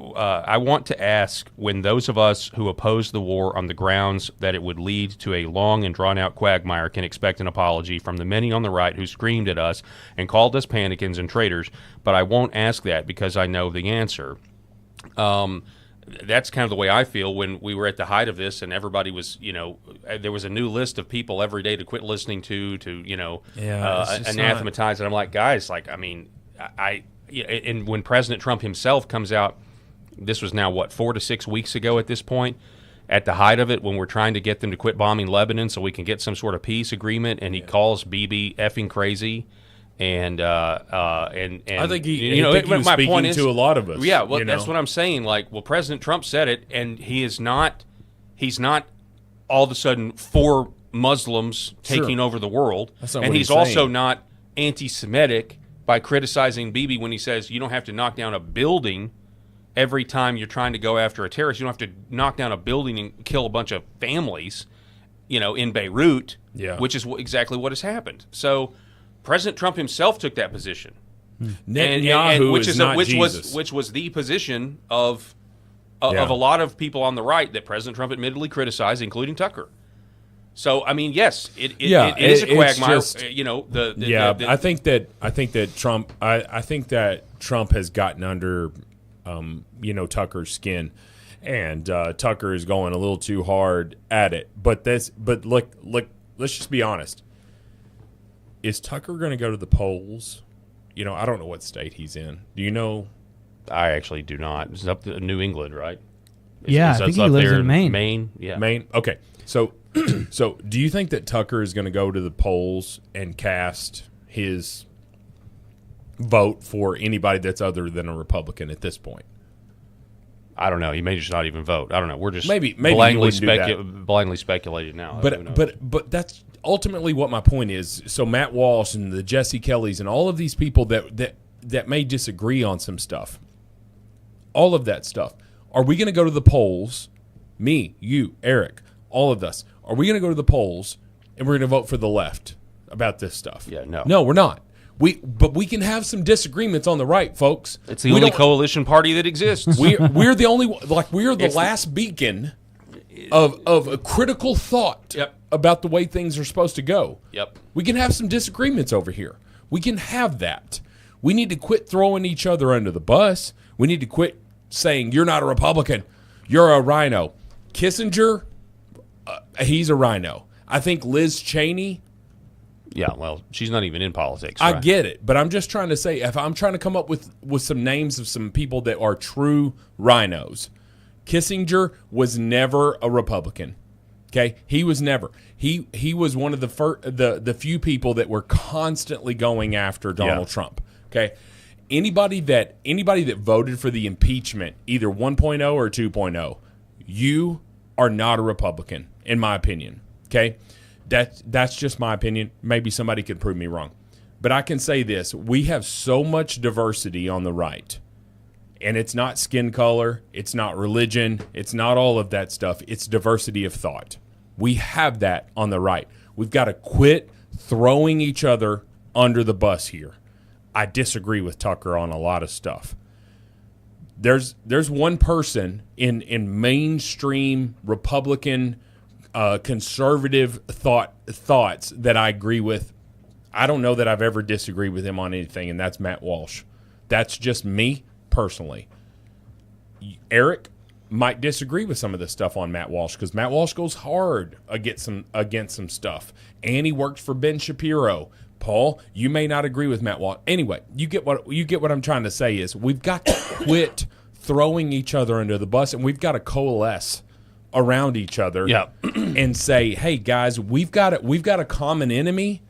when those of us who oppose the war on the grounds that it would lead to a long and drawn-out quagmire can expect an apology from the many on the right who screamed at us and called us panicans and traitors, but I won't ask that because I know the answer. That's kind of the way I feel when we were at the height of this, and everybody was, there was a new list of people every day to quit listening to anathematize. And I'm like, guys, and when President Trump himself comes out, this was now 4 to 6 weeks ago at this point, at the height of it, when we're trying to get them to quit bombing Lebanon so we can get some sort of peace agreement, and he calls Bibi effing crazy. And I think he was speaking to a lot of us. Yeah, well, that's what I'm saying. President Trump said it, and he's not all of a sudden for Muslims taking over the world. And he's also not anti-Semitic by criticizing Bibi when he says you don't have to knock down a building every time you're trying to go after a terrorist. You don't have to knock down a building and kill a bunch of families, in Beirut, which is exactly what has happened. So President Trump himself took that position, Netanyahu which was the position of a lot of people on the right that President Trump admittedly criticized, including Tucker. So yes, it is a quagmire. I think that Trump has gotten under Tucker's skin, and Tucker is going a little too hard at it. But look, let's just be honest. Is Tucker going to go to the polls? I don't know what state he's in. Do you know? I actually do not. It's up to New England, right? I think he lives in Maine. Maine, yeah. Maine. Okay. So do you think that Tucker is going to go to the polls and cast his vote for anybody that's other than a Republican at this point? I don't know. He may just not even vote. I don't know. We're just maybe blindly speculating now. But that's ultimately what my point is. So Matt Walsh and the Jesse Kellys and all of these people that may disagree on some stuff, all of that stuff, are we going to go to the polls, me, you, Eric, all of us, are we going to go to the polls and we're going to vote for the left about this stuff? Yeah, no. No, we're not. But we can have some disagreements on the right, folks. It's the only coalition party that exists. We're the only we're the last beacon of a critical thought about the way things are supposed to go. Yep. We can have some disagreements over here. We can have that. We need to quit throwing each other under the bus. We need to quit saying you're not a Republican, you're a rhino. Kissinger, he's a rhino. I think Liz Cheney. Yeah, well, she's not even in politics. I right? get it, but I'm just trying to say, if I'm trying to come up with some names of some people that are true rhinos, Kissinger was never a Republican. Okay, he was never. He was one of the few people that were constantly going after Donald Trump. Okay, anybody that voted for the impeachment, either 1.0 or 2.0, you are not a Republican, in my opinion. Okay, that's just my opinion. Maybe somebody could prove me wrong, but I can say this: we have so much diversity on the right. And it's not skin color, it's not religion, it's not all of that stuff. It's diversity of thought. We have that on the right. We've got to quit throwing each other under the bus here. I disagree with Tucker on a lot of stuff. There's one person in mainstream Republican conservative thoughts that I agree with. I don't know that I've ever disagreed with him on anything, and that's Matt Walsh. That's just me. Personally, Eric might disagree with some of the stuff on Matt Walsh because Matt Walsh goes hard against some stuff, and he worked for Ben Shapiro. Paul, you may not agree with Matt Walsh. Anyway, you get what I'm trying to say is we've got to quit throwing each other under the bus, and we've got to coalesce around each other and say, hey guys, we've got a common enemy,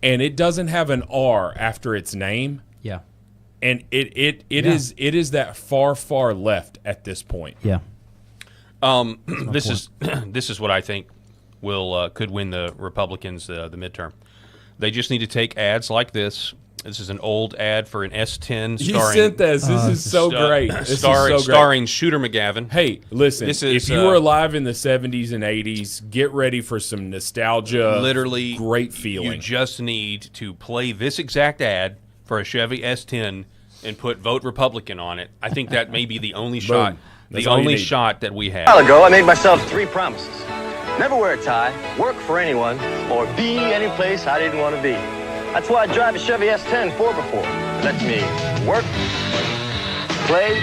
and it doesn't have an R after its name. Yeah. And it is that far left at this point. Yeah. This is what I think could win the Republicans the midterm. They just need to take ads like this. This is an old ad for an S10 You starring. sent this. This is so great. This is so great. Starring Shooter McGavin. Hey, listen. If you were alive in the 70s and 80s, get ready for some nostalgia. Literally, great feeling. You just need to play this exact ad for a Chevy S10 and put "Vote Republican" on it. I think that may be the only shot. That's the all you only need. shot that we have. A while ago, I made myself 3 promises. Never wear a tie, work for anyone, or be any place I didn't want to be. That's why I drive a Chevy S10 4x4. It lets me work, play,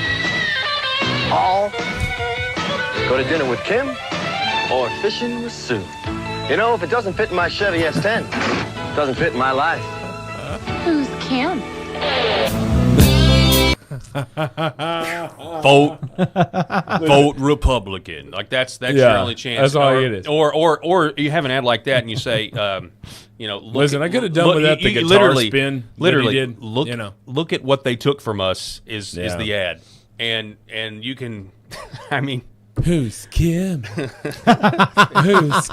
haul, go to dinner with Kim, or fishing with Sue. You know, if it doesn't fit in my Chevy S10, it doesn't fit in my life. Who's Kim? Vote Republican. Like that's your only chance. That's all it is. Or you have an ad like that and you say, Listen, I could have done without the guitar spin. Literally, that he did, look at what they took from us is the ad, and you can, I mean. Who's Kim? Who's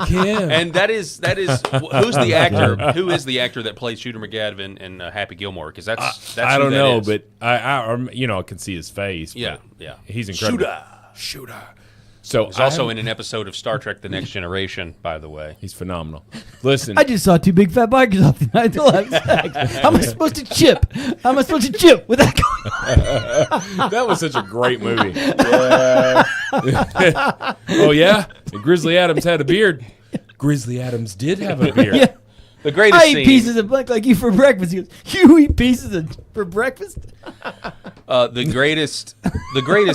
Kim? And that is who's the actor? Who is the actor that plays Shooter McGavin in Happy Gilmore? Because that's I who don't that know, is. but I can see his face. But Yeah. he's incredible. Shooter. So He's also in an episode of Star Trek: The Next Generation. By the way, he's phenomenal. Listen, I just saw 2 big fat bikers off the night till I have sex. How am I supposed to chip? How am I supposed to chip without going? that was such a great movie. Oh yeah, and Grizzly Adams had a beard. Grizzly Adams did have a beard. Yeah. the greatest I eat scene. pieces of blank like you for breakfast. He goes, you eat pieces for breakfast? The greatest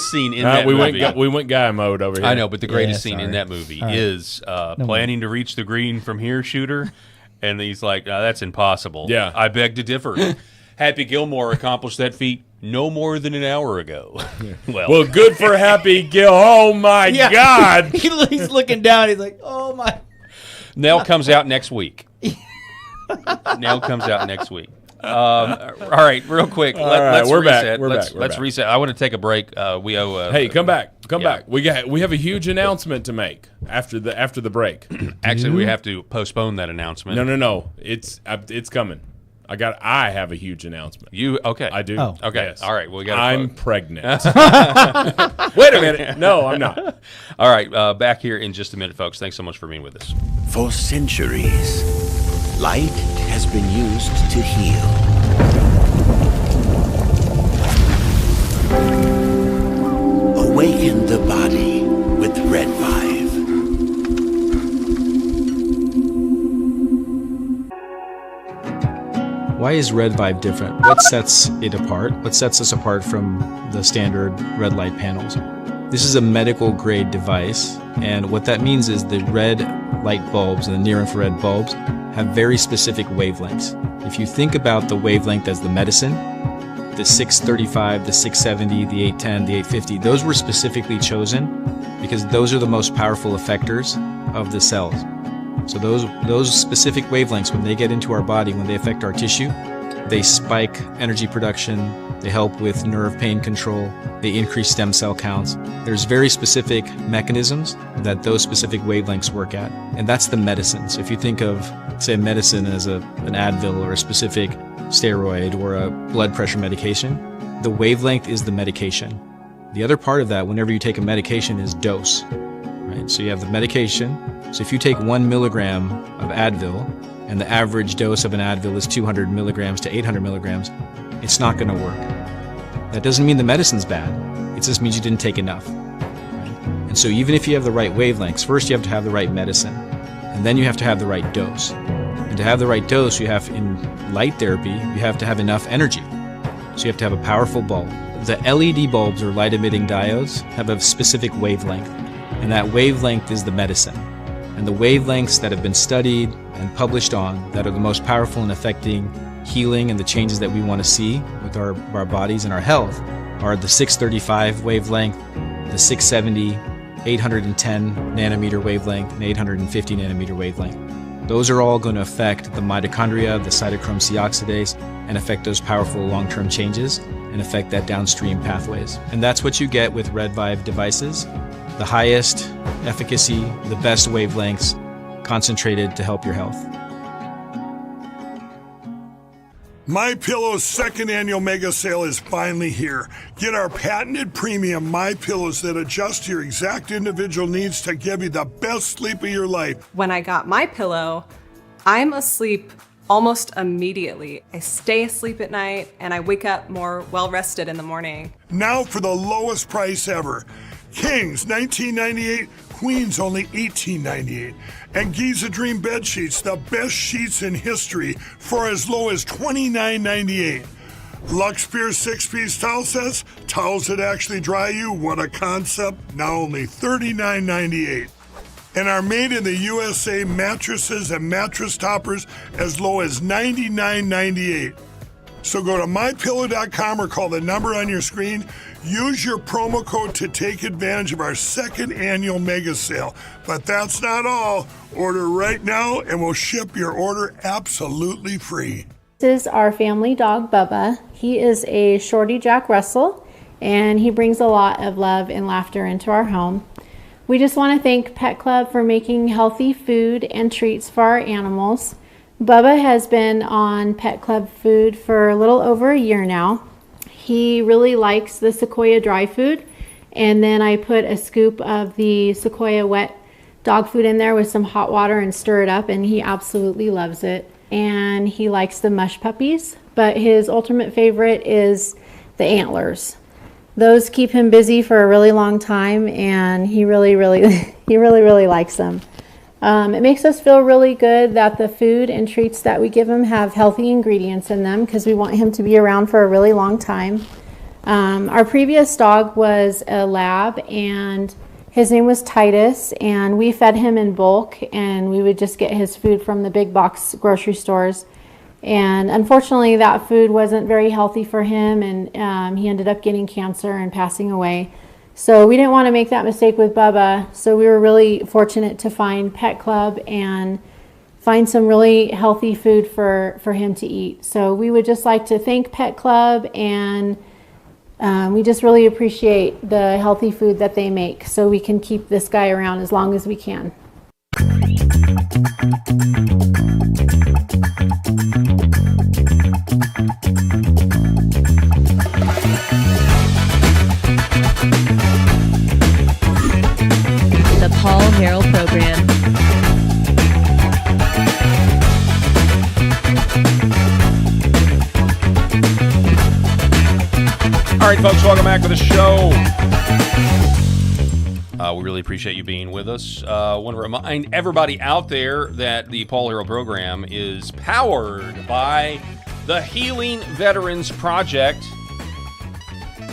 scene in that movie. We went guy mode over here. I know, but the greatest Yeah, scene in sorry. that movie right. is planning to reach the green from here, Shooter, and he's like, "That's impossible." Yeah. I beg to differ. Happy Gilmore accomplished that feat no more than an hour ago. Well, good for Happy Gil. Oh my Yeah. God. He's looking down. He's like, oh my. Nell comes out next week. All right, real quick. Let's we're back. reset. We're let's back. We're let's back. reset. I want to take a break. We owe. Hey, come back. Come Yeah. back. We have a huge announcement to make after the break. Actually, we have to postpone that announcement. No. It's coming. I have a huge announcement. You okay? I do. Oh. Okay. Yes. All right. Well, we got. I'm pregnant. Wait a minute. No, I'm not. All right. Back here in just a minute, folks. Thanks so much for being with us. For centuries, light has been used to heal. Awaken the body with Red 5. Why is Red Vibe different? What sets it apart? What sets us apart from the standard red light panels? This is a medical grade device, and what that means is the red light bulbs and the near infrared bulbs have very specific wavelengths. If you think about the wavelength as the medicine, the 635, the 670, the 810, the 850, those were specifically chosen because those are the most powerful effectors of the cells. So those specific wavelengths, when they get into our body, when they affect our tissue, They spike energy production, they help with nerve pain control, they increase stem cell counts. There's very specific mechanisms that those specific wavelengths work at, and that's the medicine. So if you think of, say, medicine as an Advil or a specific steroid or a blood pressure medication, the wavelength is the medication. The other part of that, whenever you take a medication, is dose. Right? So you have the medication. So if you take 1 milligram of Advil, and the average dose of an Advil is 200 milligrams to 800 milligrams, it's not going to work. That doesn't mean the medicine's bad. It just means you didn't take enough. Right? And so even if you have the right wavelengths, first you have to have the right medicine, and then you have to have the right dose. And to have the right dose, you have, in light therapy, you have to have enough energy. So you have to have a powerful bulb. The LED bulbs, or light-emitting diodes, have a specific wavelength, and that wavelength is the medicine. And the wavelengths that have been studied and published on that are the most powerful in affecting healing and the changes that we want to see with our bodies and our health are the 635 wavelength, the 670, 810 nanometer wavelength, and 850 nanometer wavelength. Those are all going to affect the mitochondria, the cytochrome C oxidase, and affect those powerful long-term changes and affect that downstream pathways. And that's what you get with Red Vibe devices. The highest efficacy, the best wavelengths, concentrated to help your health. MyPillow's second annual mega sale is finally here. Get our patented premium MyPillows that adjust to your exact individual needs to give you the best sleep of your life. When I got MyPillow, I'm asleep almost immediately. I stay asleep at night and I wake up more well-rested in the morning. Now for the lowest price ever. Kings, $19.98, Queens, only $18.98. And Giza Dream Bed Sheets, the best sheets in history, for as low as $29.98. Lux Pure 6-piece towel sets, towels that actually dry you, what a concept, now only $39.98. And our made in the USA mattresses and mattress toppers as low as $99.98. So go to mypillow.com or call the number on your screen. Use your promo code to take advantage of our second annual mega sale. But that's not all. Order right now and we'll ship your order absolutely free. This is our family dog, Bubba. He is a Shorty Jack Russell, and he brings a lot of love and laughter into our home. We just want to thank Pet Club for making healthy food and treats for our animals. Bubba has been on Pet Club food for a little over a year now. He really likes the Sequoia dry food, and then I put a scoop of the Sequoia wet dog food in there with some hot water and stir it up, and he absolutely loves it. And he likes the mush puppies, but his ultimate favorite is the antlers. Those keep him busy for a really long time, and he really likes them. It makes us feel really good that the food and treats that we give him have healthy ingredients in them because we want him to be around for a really long time. Our previous dog was a lab, and his name was Titus, and we fed him in bulk, and we would just get his food from the big box grocery stores. And unfortunately, that food wasn't very healthy for him, and he ended up getting cancer and passing away. So we didn't want to make that mistake with Bubba, so we were really fortunate to find Pet Club and find some really healthy food for him to eat. So we would just like to thank Pet Club, and we just really appreciate the healthy food that they make so we can keep this guy around as long as we can. The Paul Harrell Program. All right, folks, welcome back to the show. We really appreciate you being with us. I want to remind everybody out there that the Paul Harrell Program is powered by the Healing Veterans Project.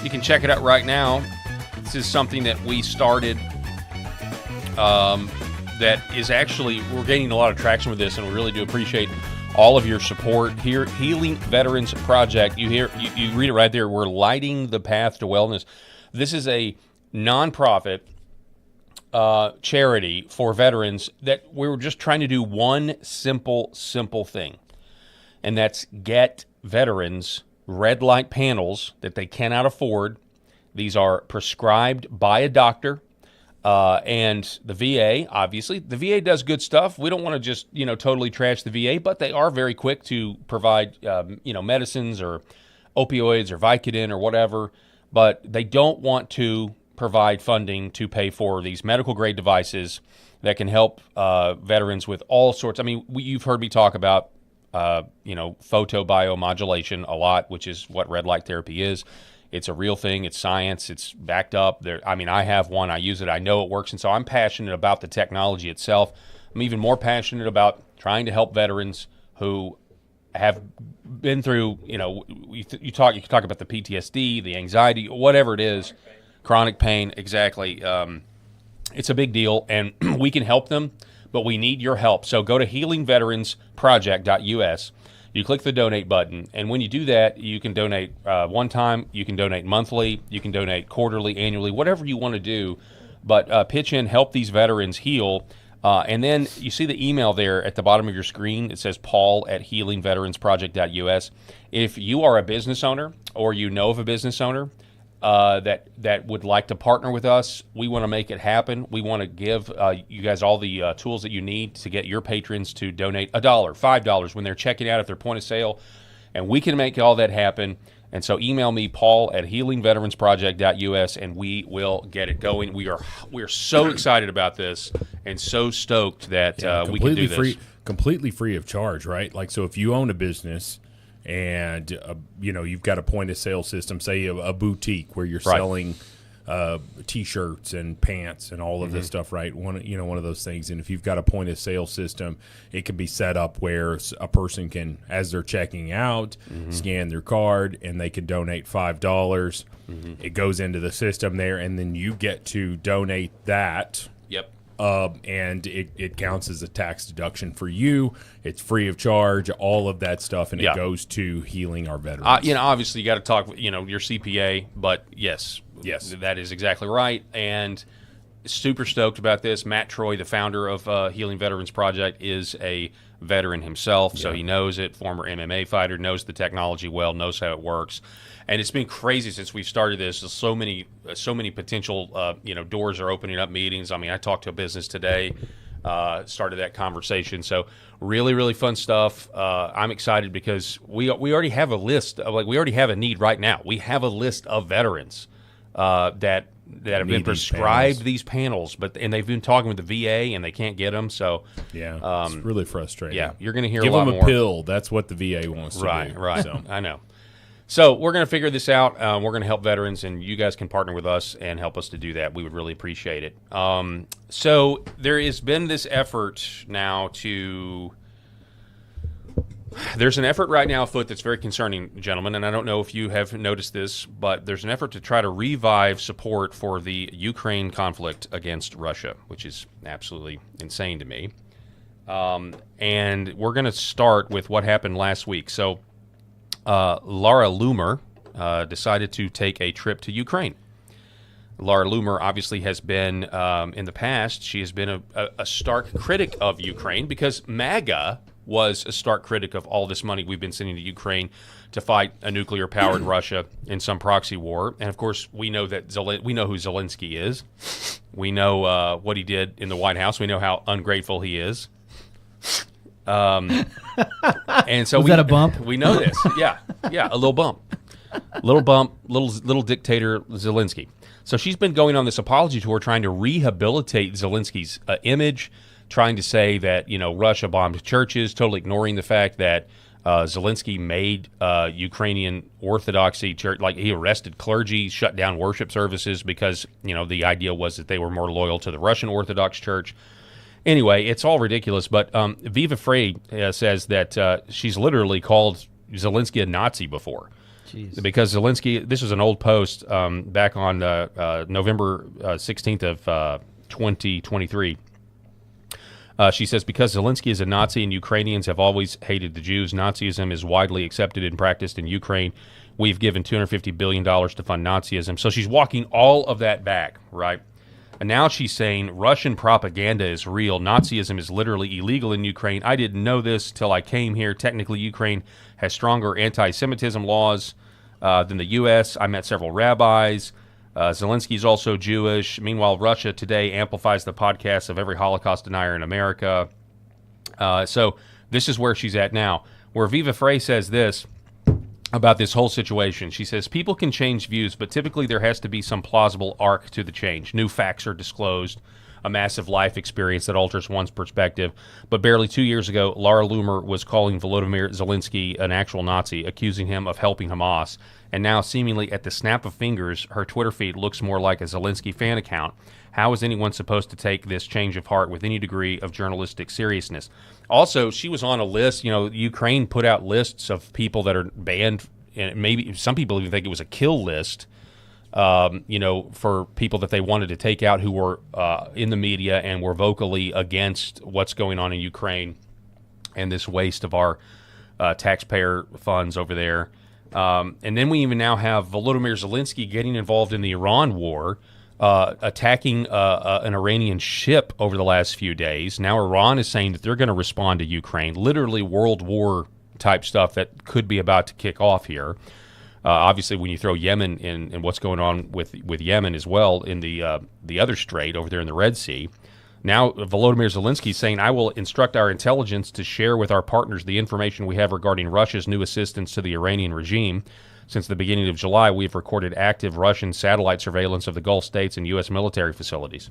You can check it out right now. This is something that we started that is actually, we're gaining a lot of traction with this, and we really do appreciate all of your support here. Healing Veterans Project. You read it right there. We're lighting the path to wellness. This is a nonprofit charity for veterans that we were just trying to do one simple thing, and that's get veterans red light panels that they cannot afford. These are prescribed by a doctor. And the VA, obviously, the VA does good stuff. We don't want to just, totally trash the VA, but they are very quick to provide, medicines or opioids or Vicodin or whatever. But they don't want to provide funding to pay for these medical grade devices that can help veterans with all sorts. I mean, you've heard me talk about, photobiomodulation a lot, which is what red light therapy is. It's a real thing. It's science. It's backed up. I have one. I use it. I know it works. And so I'm passionate about the technology itself. I'm even more passionate about trying to help veterans who have been through, you talk about the PTSD, the anxiety, whatever it is, chronic pain. Exactly. It's a big deal, and we can help them, but we need your help. So go to healingveteransproject.us. You click the donate button, and when you do that, you can donate one time, you can donate monthly, you can donate quarterly, annually, whatever you want to do. But pitch in, help these veterans heal. And then you see the email there at the bottom of your screen. It says paul@healingveteransproject.us. If you are a business owner or you know of a business owner that would like to partner with us, we want to make it happen. We want to give you guys all the tools that you need to get your patrons to donate $1, $5 when they're checking out at their point of sale, and we can make all that happen. And so email me, paul@healingveteransproject.us, and we will get it going. We are so excited about this and so stoked that we can do this. Completely free of charge, right? Like, so if you own a business and you've got a point of sale system, say a boutique where you're selling T-shirts and pants and all of this stuff, right? One of those things. And if you've got a point of sale system, it can be set up where a person can, as they're checking out, scan their card and they can donate $5. It goes into the system there, and then you get to donate that. Yep. And it counts as a tax deduction for you. It's free of charge, all of that stuff, and it goes to healing our veterans. Obviously, you got to talk, your CPA, but yes, that is exactly right. And super stoked about this. Matt Troy, the founder of Healing Veterans Project, is a veteran himself, so he knows it. Former MMA fighter, knows the technology well, knows how it works. And it's been crazy since we've started this. There's so many potential, doors are opening up, meetings. I mean, I talked to a business today, started that conversation. So really, really fun stuff. I'm excited because we already have a list of, we already have a need right now. We have a list of veterans that have been prescribed these panels, and they've been talking with the VA and they can't get them. So it's really frustrating. Yeah, you're going to hear a lot more. Give them a pill. That's what the VA wants to do. Right. So. I know. So we're going to figure this out. We're going to help veterans, and you guys can partner with us and help us to do that. We would really appreciate it. So there has been this effort now there's an effort right now afoot that's very concerning, gentlemen, and I don't know if you have noticed this, but there's an effort to try to revive support for the Ukraine conflict against Russia, which is absolutely insane to me. And we're going to start with what happened last week. So Laura Loomer decided to take a trip to Ukraine. Laura Loomer obviously has been, in the past, she has been a stark critic of Ukraine because MAGA was a stark critic of all this money we've been sending to Ukraine to fight a nuclear-powered Russia in some proxy war. And, of course, we know that we know who Zelensky is. We know what he did in the White House. We know how ungrateful he is. And so was that a bump? We know this. Yeah, a little bump. Little dictator Zelensky. So she's been going on this apology tour trying to rehabilitate Zelensky's image, trying to say that, Russia bombed churches, totally ignoring the fact that Zelensky made Ukrainian Orthodoxy church, like he arrested clergy, shut down worship services because, the idea was that they were more loyal to the Russian Orthodox Church. Anyway, it's all ridiculous, but Viva Frey says that she's literally called Zelensky a Nazi before. Jeez. Because Zelensky, this was an old post back on November 16th of 2023. She says, because Zelensky is a Nazi and Ukrainians have always hated the Jews, Nazism is widely accepted and practiced in Ukraine. We've given $250 billion to fund Nazism. So she's walking all of that back, right? And now she's saying Russian propaganda is real. Nazism is literally illegal in Ukraine. I didn't know this till I came here. Technically, Ukraine has stronger anti-Semitism laws than the U.S. I met several rabbis. Zelensky's also Jewish. Meanwhile, Russia today amplifies the podcasts of every Holocaust denier in America. So this is where she's at now. Where Viva Frey says this about this whole situation. She says, people can change views, but typically there has to be some plausible arc to the change. New facts are disclosed, a massive life experience that alters one's perspective. But barely 2 years ago, Laura Loomer was calling Volodymyr Zelensky an actual Nazi, accusing him of helping Hamas. And now, seemingly at the snap of fingers, her Twitter feed looks more like a Zelensky fan account. How is anyone supposed to take this change of heart with any degree of journalistic seriousness? Also, she was on a list. Ukraine put out lists of people that are banned, and maybe some people even think it was a kill list, for people that they wanted to take out who were in the media and were vocally against what's going on in Ukraine and this waste of our taxpayer funds over there. And then we even now have Volodymyr Zelensky getting involved in the Iran war, attacking an Iranian ship over the last few days. Now Iran is saying that they're going to respond to Ukraine, literally World War type stuff that could be about to kick off here. Obviously, when you throw Yemen in and what's going on with Yemen as well in the other strait over there in the Red Sea. Now Volodymyr Zelensky is saying, I will instruct our intelligence to share with our partners the information we have regarding Russia's new assistance to the Iranian regime. Since the beginning of July, we've recorded active Russian satellite surveillance of the Gulf states and U.S. military facilities.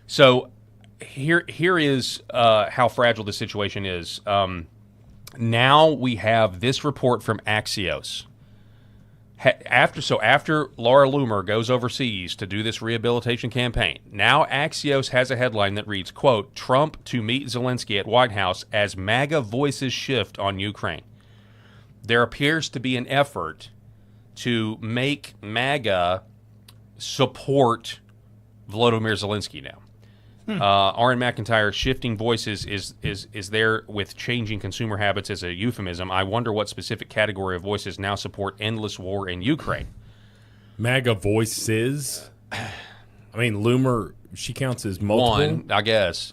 So here is how fragile the situation is. Now we have this report from Axios. After Laura Loomer goes overseas to do this rehabilitation campaign, now Axios has a headline that reads, quote, Trump to meet Zelensky at White House as MAGA voices shift on Ukraine. There appears to be an effort to make MAGA support Volodymyr Zelensky now. Aaron McIntyre, shifting voices is there with changing consumer habits as a euphemism. I wonder what specific category of voices now support endless war in Ukraine. MAGA voices? I mean, Loomer, she counts as multiple? One, I guess.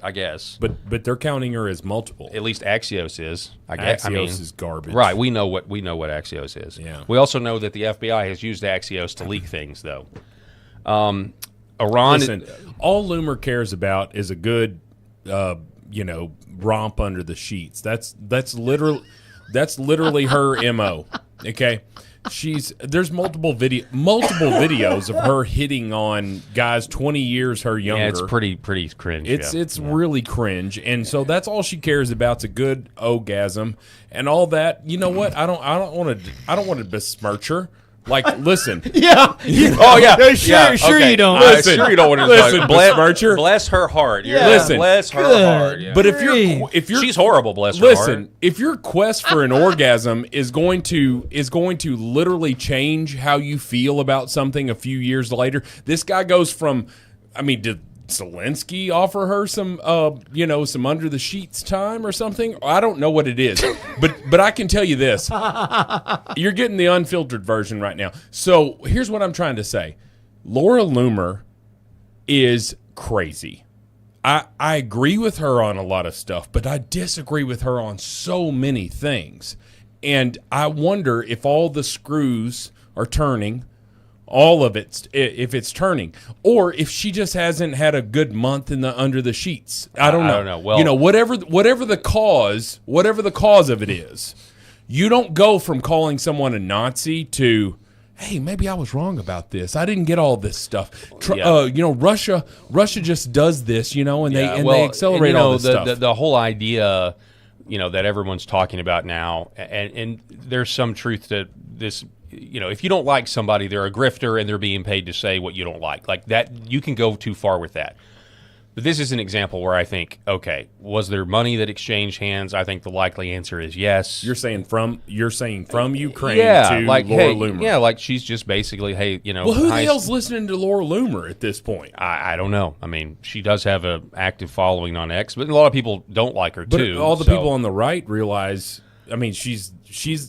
But they're counting her as multiple. At least Axios is. Axios is garbage. Right, we know what Axios is. Yeah. We also know that the FBI has used Axios to leak things, though. Listen, all Loomer cares about is a good, romp under the sheets. That's literally her MO. Okay, there's multiple videos of her hitting on guys 20 years her younger. Yeah, it's pretty cringe. It's really cringe, and so that's all she cares about. It's a good orgasm and all that. You know what? I don't want to besmirch her. Like, listen. Yeah. Oh, yeah. Sure you don't. Listen. Sure you don't want to listen. Bless her heart. Listen. Bless her heart. Yeah. But if you're she's horrible, bless her heart. Listen, if your quest for an orgasm is going to literally change how you feel about something a few years later, this guy goes from, did Zelensky offer her some some under the sheets time or something? I don't know what it is, but I can tell you this: you're getting the unfiltered version right now. So here's what I'm trying to say: Laura Loomer is crazy. I agree with her on a lot of stuff, but I disagree with her on so many things, and I wonder if all the screws are turning. All of it, if it's turning, or if she just hasn't had a good month in the under the sheets. I don't know. Well, whatever the cause of it is, you don't go from calling someone a Nazi to, hey, maybe I was wrong about this. I didn't get all this stuff. Russia just does this, and they accelerate all this stuff. The whole idea, that everyone's talking about now, and there's some truth to this. If you don't like somebody, they're a grifter and they're being paid to say what you don't like. Like that, you can go too far with that. But this is an example where I think, okay, was there money that exchanged hands? I think the likely answer is yes. You're saying from Ukraine to like, Laura Loomer. Yeah, like she's just basically, hey, Well, who the hell's listening to Laura Loomer at this point? I don't know. She does have an active following on X, but a lot of people don't like her but too. All the people on the right realize I mean, she's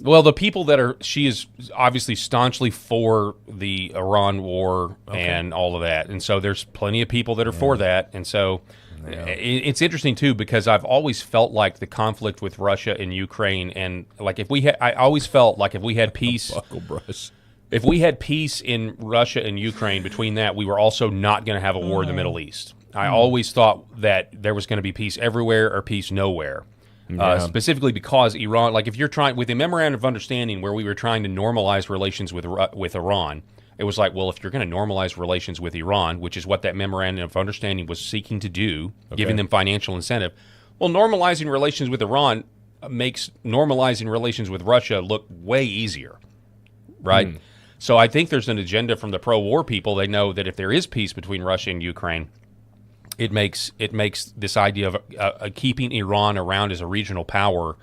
well, the people she is obviously staunchly for the Iran war and all of that, and so there's plenty of people that are for that, and so it's interesting too because I've always felt like the conflict with Russia and Ukraine, and like I always felt like if we had peace, if we had peace in Russia and Ukraine, between that, we were also not going to have a war in the Middle East. I always thought that there was going to be peace everywhere or peace nowhere. Specifically because Iran, like if you're trying with the memorandum of understanding where we were trying to normalize relations with Iran, it was like, well, if you're going to normalize relations with Iran, which is what that memorandum of understanding was seeking to do, giving them financial incentive, well, normalizing relations with Iran makes normalizing relations with Russia look way easier, right? So I think there's an agenda from the pro-war people. They know that if there is peace between Russia and Ukraine, it makes this idea of keeping Iran around as a regional power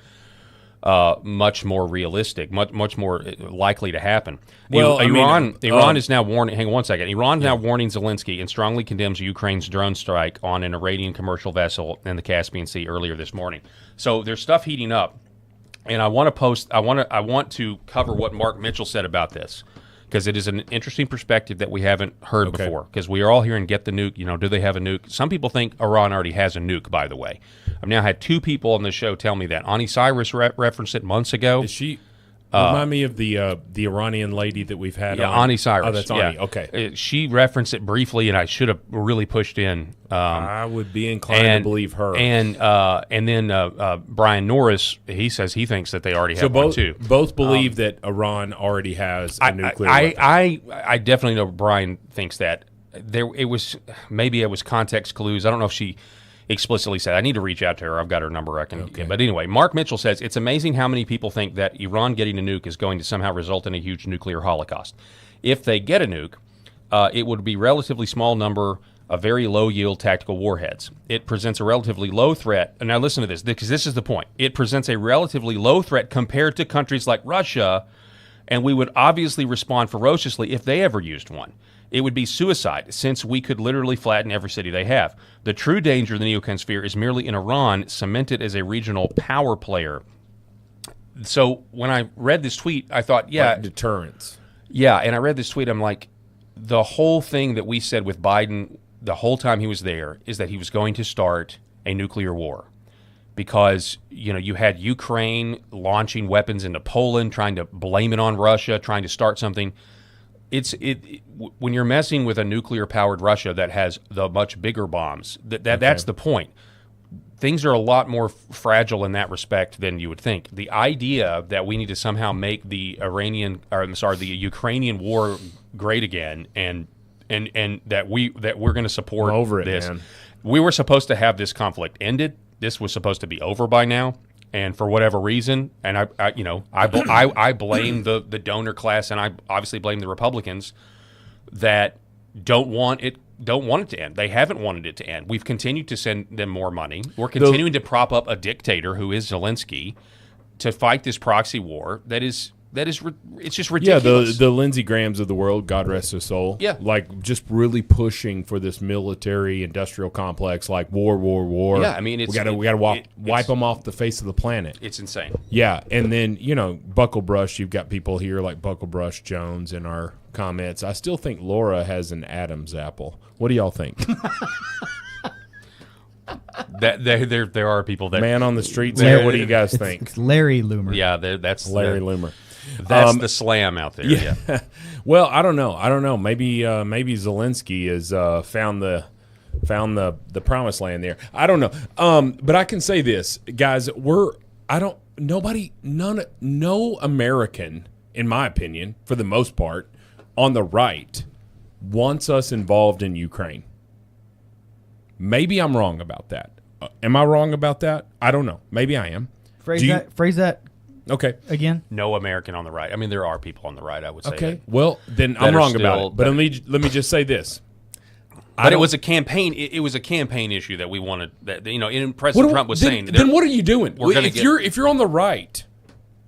much more realistic, much more likely to happen. Well, Iran is now warning. Hang on one second. Iran is now warning Zelensky and strongly condemns Ukraine's drone strike on an Iranian commercial vessel in the Caspian Sea earlier this morning. So there's stuff heating up, and I want to cover what Mark Mitchell said about this, because it is an interesting perspective that we haven't heard before. Because we are all hearing get the nuke. Do they have a nuke? Some people think Iran already has a nuke, by the way. I've now had two people on the show tell me that. Ani Cyrus referenced it months ago. Is she... Remind me of the Iranian lady that we've had on. Ani Cyrus. Oh, that's Ani. Okay. She referenced it briefly, and I should have really pushed in. I would be inclined to believe her. And then Brian Norris, he says he thinks that they already have one, too. Both believe that Iran already has a nuclear weapon. I definitely know Brian thinks that. Maybe it was context clues. I don't know if she explicitly said. I need to reach out to her. I've got her number. But anyway, Mark Mitchell says, it's amazing how many people think that Iran getting a nuke is going to somehow result in a huge nuclear holocaust. If they get a nuke, it would be a relatively small number of very low-yield tactical warheads. It presents a relatively low threat. And now listen to this, because this is the point. It presents a relatively low threat compared to countries like Russia, and we would obviously respond ferociously if they ever used one. It would be suicide, since we could literally flatten every city they have. The true danger of the neocon sphere is merely in Iran, cemented as a regional power player. So when I read this tweet, I thought, like deterrence. Yeah, and I read this tweet, I'm like, the whole thing that we said with Biden the whole time he was there is that he was going to start a nuclear war. Because, you had Ukraine launching weapons into Poland, trying to blame it on Russia, trying to start something. When you're messing with a nuclear-powered Russia that has the much bigger bombs, that's the point. Things are a lot more fragile in that respect than you would think. The idea that we need to somehow make the Ukrainian war great again, and that we're going to support over this. Man. We were supposed to have this conflict ended. This was supposed to be over by now. And for whatever reason, and I blame the donor class, and I obviously blame the Republicans that don't want it to end. They haven't wanted it to end. We've continued to send them more money. We're continuing to prop up a dictator who is Zelensky to fight this proxy war it's just ridiculous. Yeah, the Lindsey Grahams of the world, God rest his soul. Yeah. Like just really pushing for this military industrial complex, like war. Yeah, I mean, we got to wipe them off the face of the planet. It's insane. Yeah, and then Bucklebrush. You've got people here like Bucklebrush Jones in our comments. I still think Laura has an Adam's apple. What do y'all think? That there are people that man on the streets there. What do you guys think? It's Larry Loomer. Yeah, that's Larry Loomer. That's the slam out there. Yeah. Well, I don't know. Maybe Zelensky has found the promised land there. I don't know. But I can say this, guys. No American, in my opinion, for the most part, on the right, wants us involved in Ukraine. Maybe I'm wrong about that. Am I wrong about that? I don't know. Maybe I am. Phrase that. Okay. Again? No American on the right. I mean, there are people on the right, I would say. Okay. Well, then I'm wrong about it. But let me just say this. But it was a campaign. It was a campaign issue that we wanted. That President Trump was saying. Then what are you doing? If you're on the right,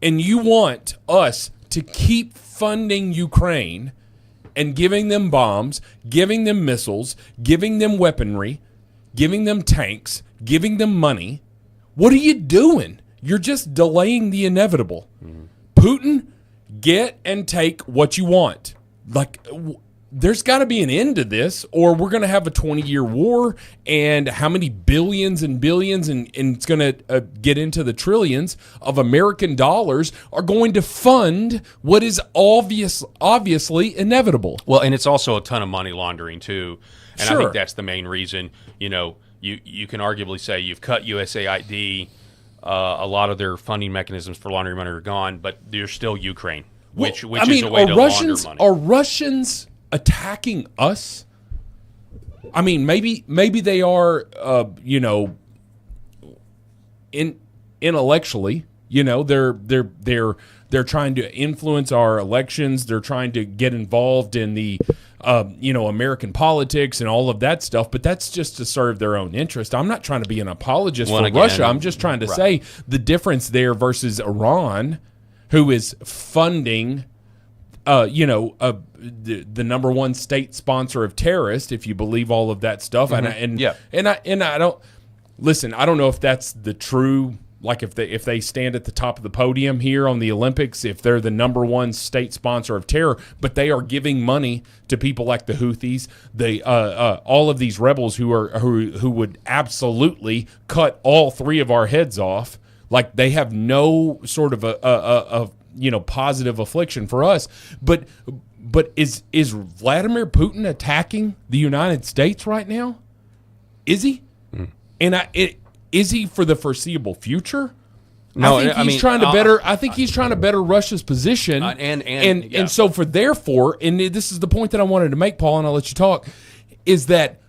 and you want us to keep funding Ukraine, and giving them bombs, giving them missiles, giving them weaponry, giving them tanks, giving them money, what are you doing? You're just delaying the inevitable. Putin, get and take what you want. Like, there's got to be an end to this, or we're going to have a 20-year war, and how many billions and billions, and it's going to get into the trillions of American dollars are going to fund what is obviously inevitable. Well, and it's also a ton of money laundering, too. And I Sure. think that's the main reason. You know, you can arguably say you've cut USAID. A lot of their funding mechanisms for laundering money are gone, but there's still Ukraine, which I is mean, a way to launder money. Are Russians attacking us? I mean, maybe they are, intellectually, they're trying to influence our elections. They're trying to get involved in the, American politics and all of that stuff. But that's just to serve their own interest. I'm not trying to be an apologist for Russia. I'm just trying to say the difference there versus Iran, who is funding the number one state sponsor of terrorists, if you believe all of that stuff. Mm-hmm. And I don't listen. I don't know if that's the true. Like if they stand at the top of the podium here on the Olympics, if they're the number one state sponsor of terror, but they are giving money to people like the Houthis, all of these rebels who would absolutely cut all three of our heads off. Like they have no sort of a positive affliction for us. But is Vladimir Putin attacking the United States right now? Is he? And is he for the foreseeable future? No, I think he's trying to better. I think he's trying to better Russia's position, and so therefore, and this is the point that I wanted to make, Paul, and I'll let you talk. Is that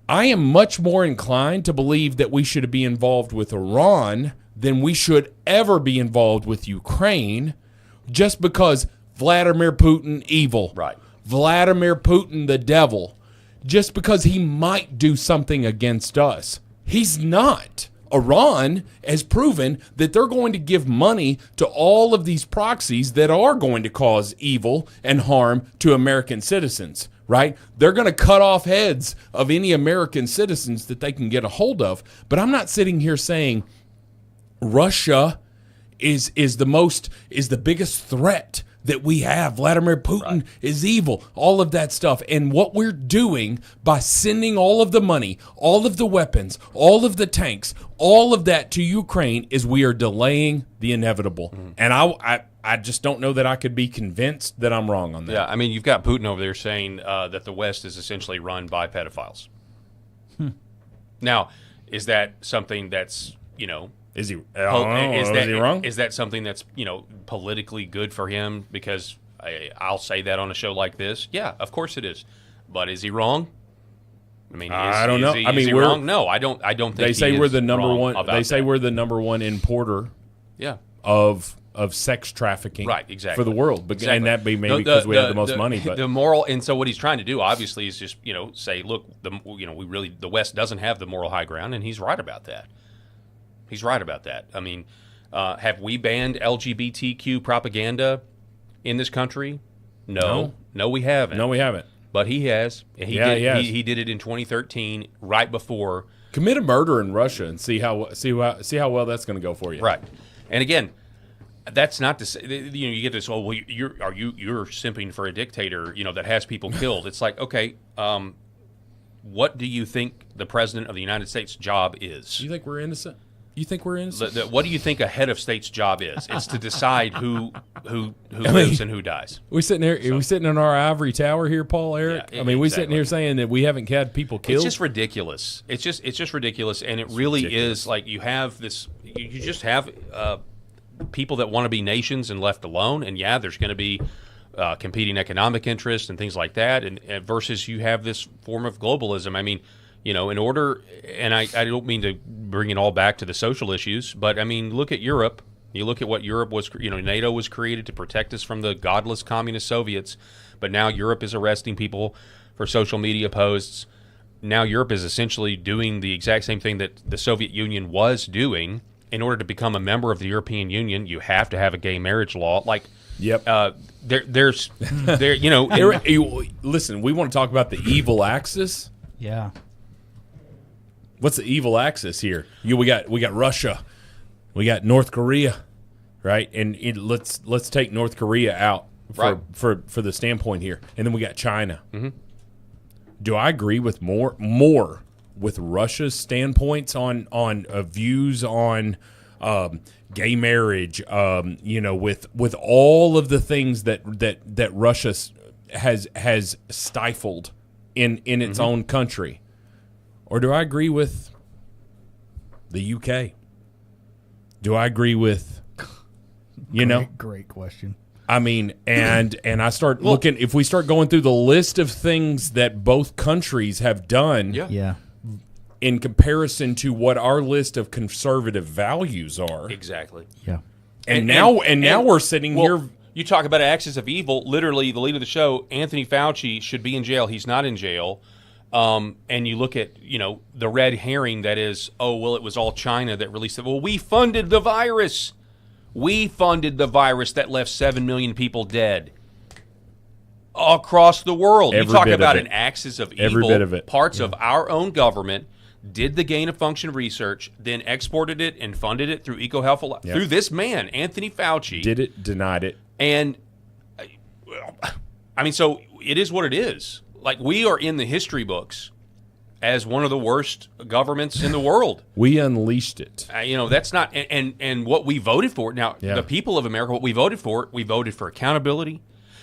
I am much more inclined to believe that we should be involved with Iran than we should ever be involved with Ukraine, just because Vladimir Putin evil, right? Vladimir Putin the devil, just because he might do something against us. He's not. Iran has proven that they're going to give money to all of these proxies that are going to cause evil and harm to American citizens, right? They're going to cut off heads of any American citizens that they can get a hold of. But I'm not sitting here saying Russia is the biggest threat that we have. Vladimir Putin is evil, all of that stuff. And what we're doing by sending all of the money, all of the weapons, all of the tanks, all of that to Ukraine is we are delaying the inevitable. And I just don't know that I could be convinced that I'm wrong on that. Yeah, I mean, you've got Putin over there saying that the West is essentially run by pedophiles. Now, is that something that's, Is he? Is he wrong? Is that something that's politically good for him? Because I'll say that on a show like this. Yeah, of course it is. But is he wrong? I mean, I don't know. Is he wrong? No, I don't think. They say we're the number one. They say that. we're the number one importer. Yeah. Of sex trafficking. Right. Exactly. For the world, but exactly. And that be maybe because we have the most money. But the moral, and so what he's trying to do, obviously, is just say, look, the West doesn't have the moral high ground, and he's right about that. He's right about that. I mean, have we banned LGBTQ propaganda in this country? No, we haven't. No, we haven't. But he has. He did it in 2013, right before. Commit a murder in Russia and see how well that's going to go for you. Right. And again, that's not to say you get this. Oh, well, you're simping for a dictator, that has people killed. It's like, okay, what do you think the president of the United States' job is? You think we're innocent? You think we're innocent? What do you think a head of state's job is? It's to decide who lives and who dies. We sitting here. We sitting in our ivory tower here, Paul, Eric. Yeah, we sitting here saying that we haven't had people killed. It's just ridiculous. It's just ridiculous, and it really is like you have this. You just have people that want to be nations and left alone, and there's going to be competing economic interests and things like that, and versus you have this form of globalism. I mean. In order, and I don't mean to bring it all back to the social issues, but I mean, look at Europe. You look at what Europe was, NATO was created to protect us from the godless communist Soviets, but now Europe is arresting people for social media posts. Now Europe is essentially doing the exact same thing that the Soviet Union was doing. In order to become a member of the European Union, you have to have a gay marriage law. Like, yep. Listen, we want to talk about the evil axis. Yeah. What's the evil axis here? We got Russia. We got North Korea, right? And let's take North Korea out for the standpoint here, and then we got China. Mm-hmm. Do I agree with more with Russia's standpoints on views on gay marriage? With all of the things that Russia has stifled in its own country, or do I agree with the UK? Do I agree with Great question. I mean, and I start looking, if we start going through the list of things that both countries have done in comparison to what our list of conservative values are. Exactly. Yeah. And now we're sitting here. You talk about axis of evil. Literally, the lead of the show, Anthony Fauci, should be in jail. He's not in jail. And you look at, the red herring that is, it was all China that released it. Well, we funded the virus. We funded the virus that left 7 million people dead across the world. You talk about an axis of evil. Every bit of it. Parts of our own government did the gain of function research, then exported it and funded it through EcoHealth through this man, Anthony Fauci. Did it, denied it. And, so it is what it is. Like, we are in the history books as one of the worst governments in the world. We unleashed it. That's not, and what we voted for. Now, the people of America, what we voted for accountability.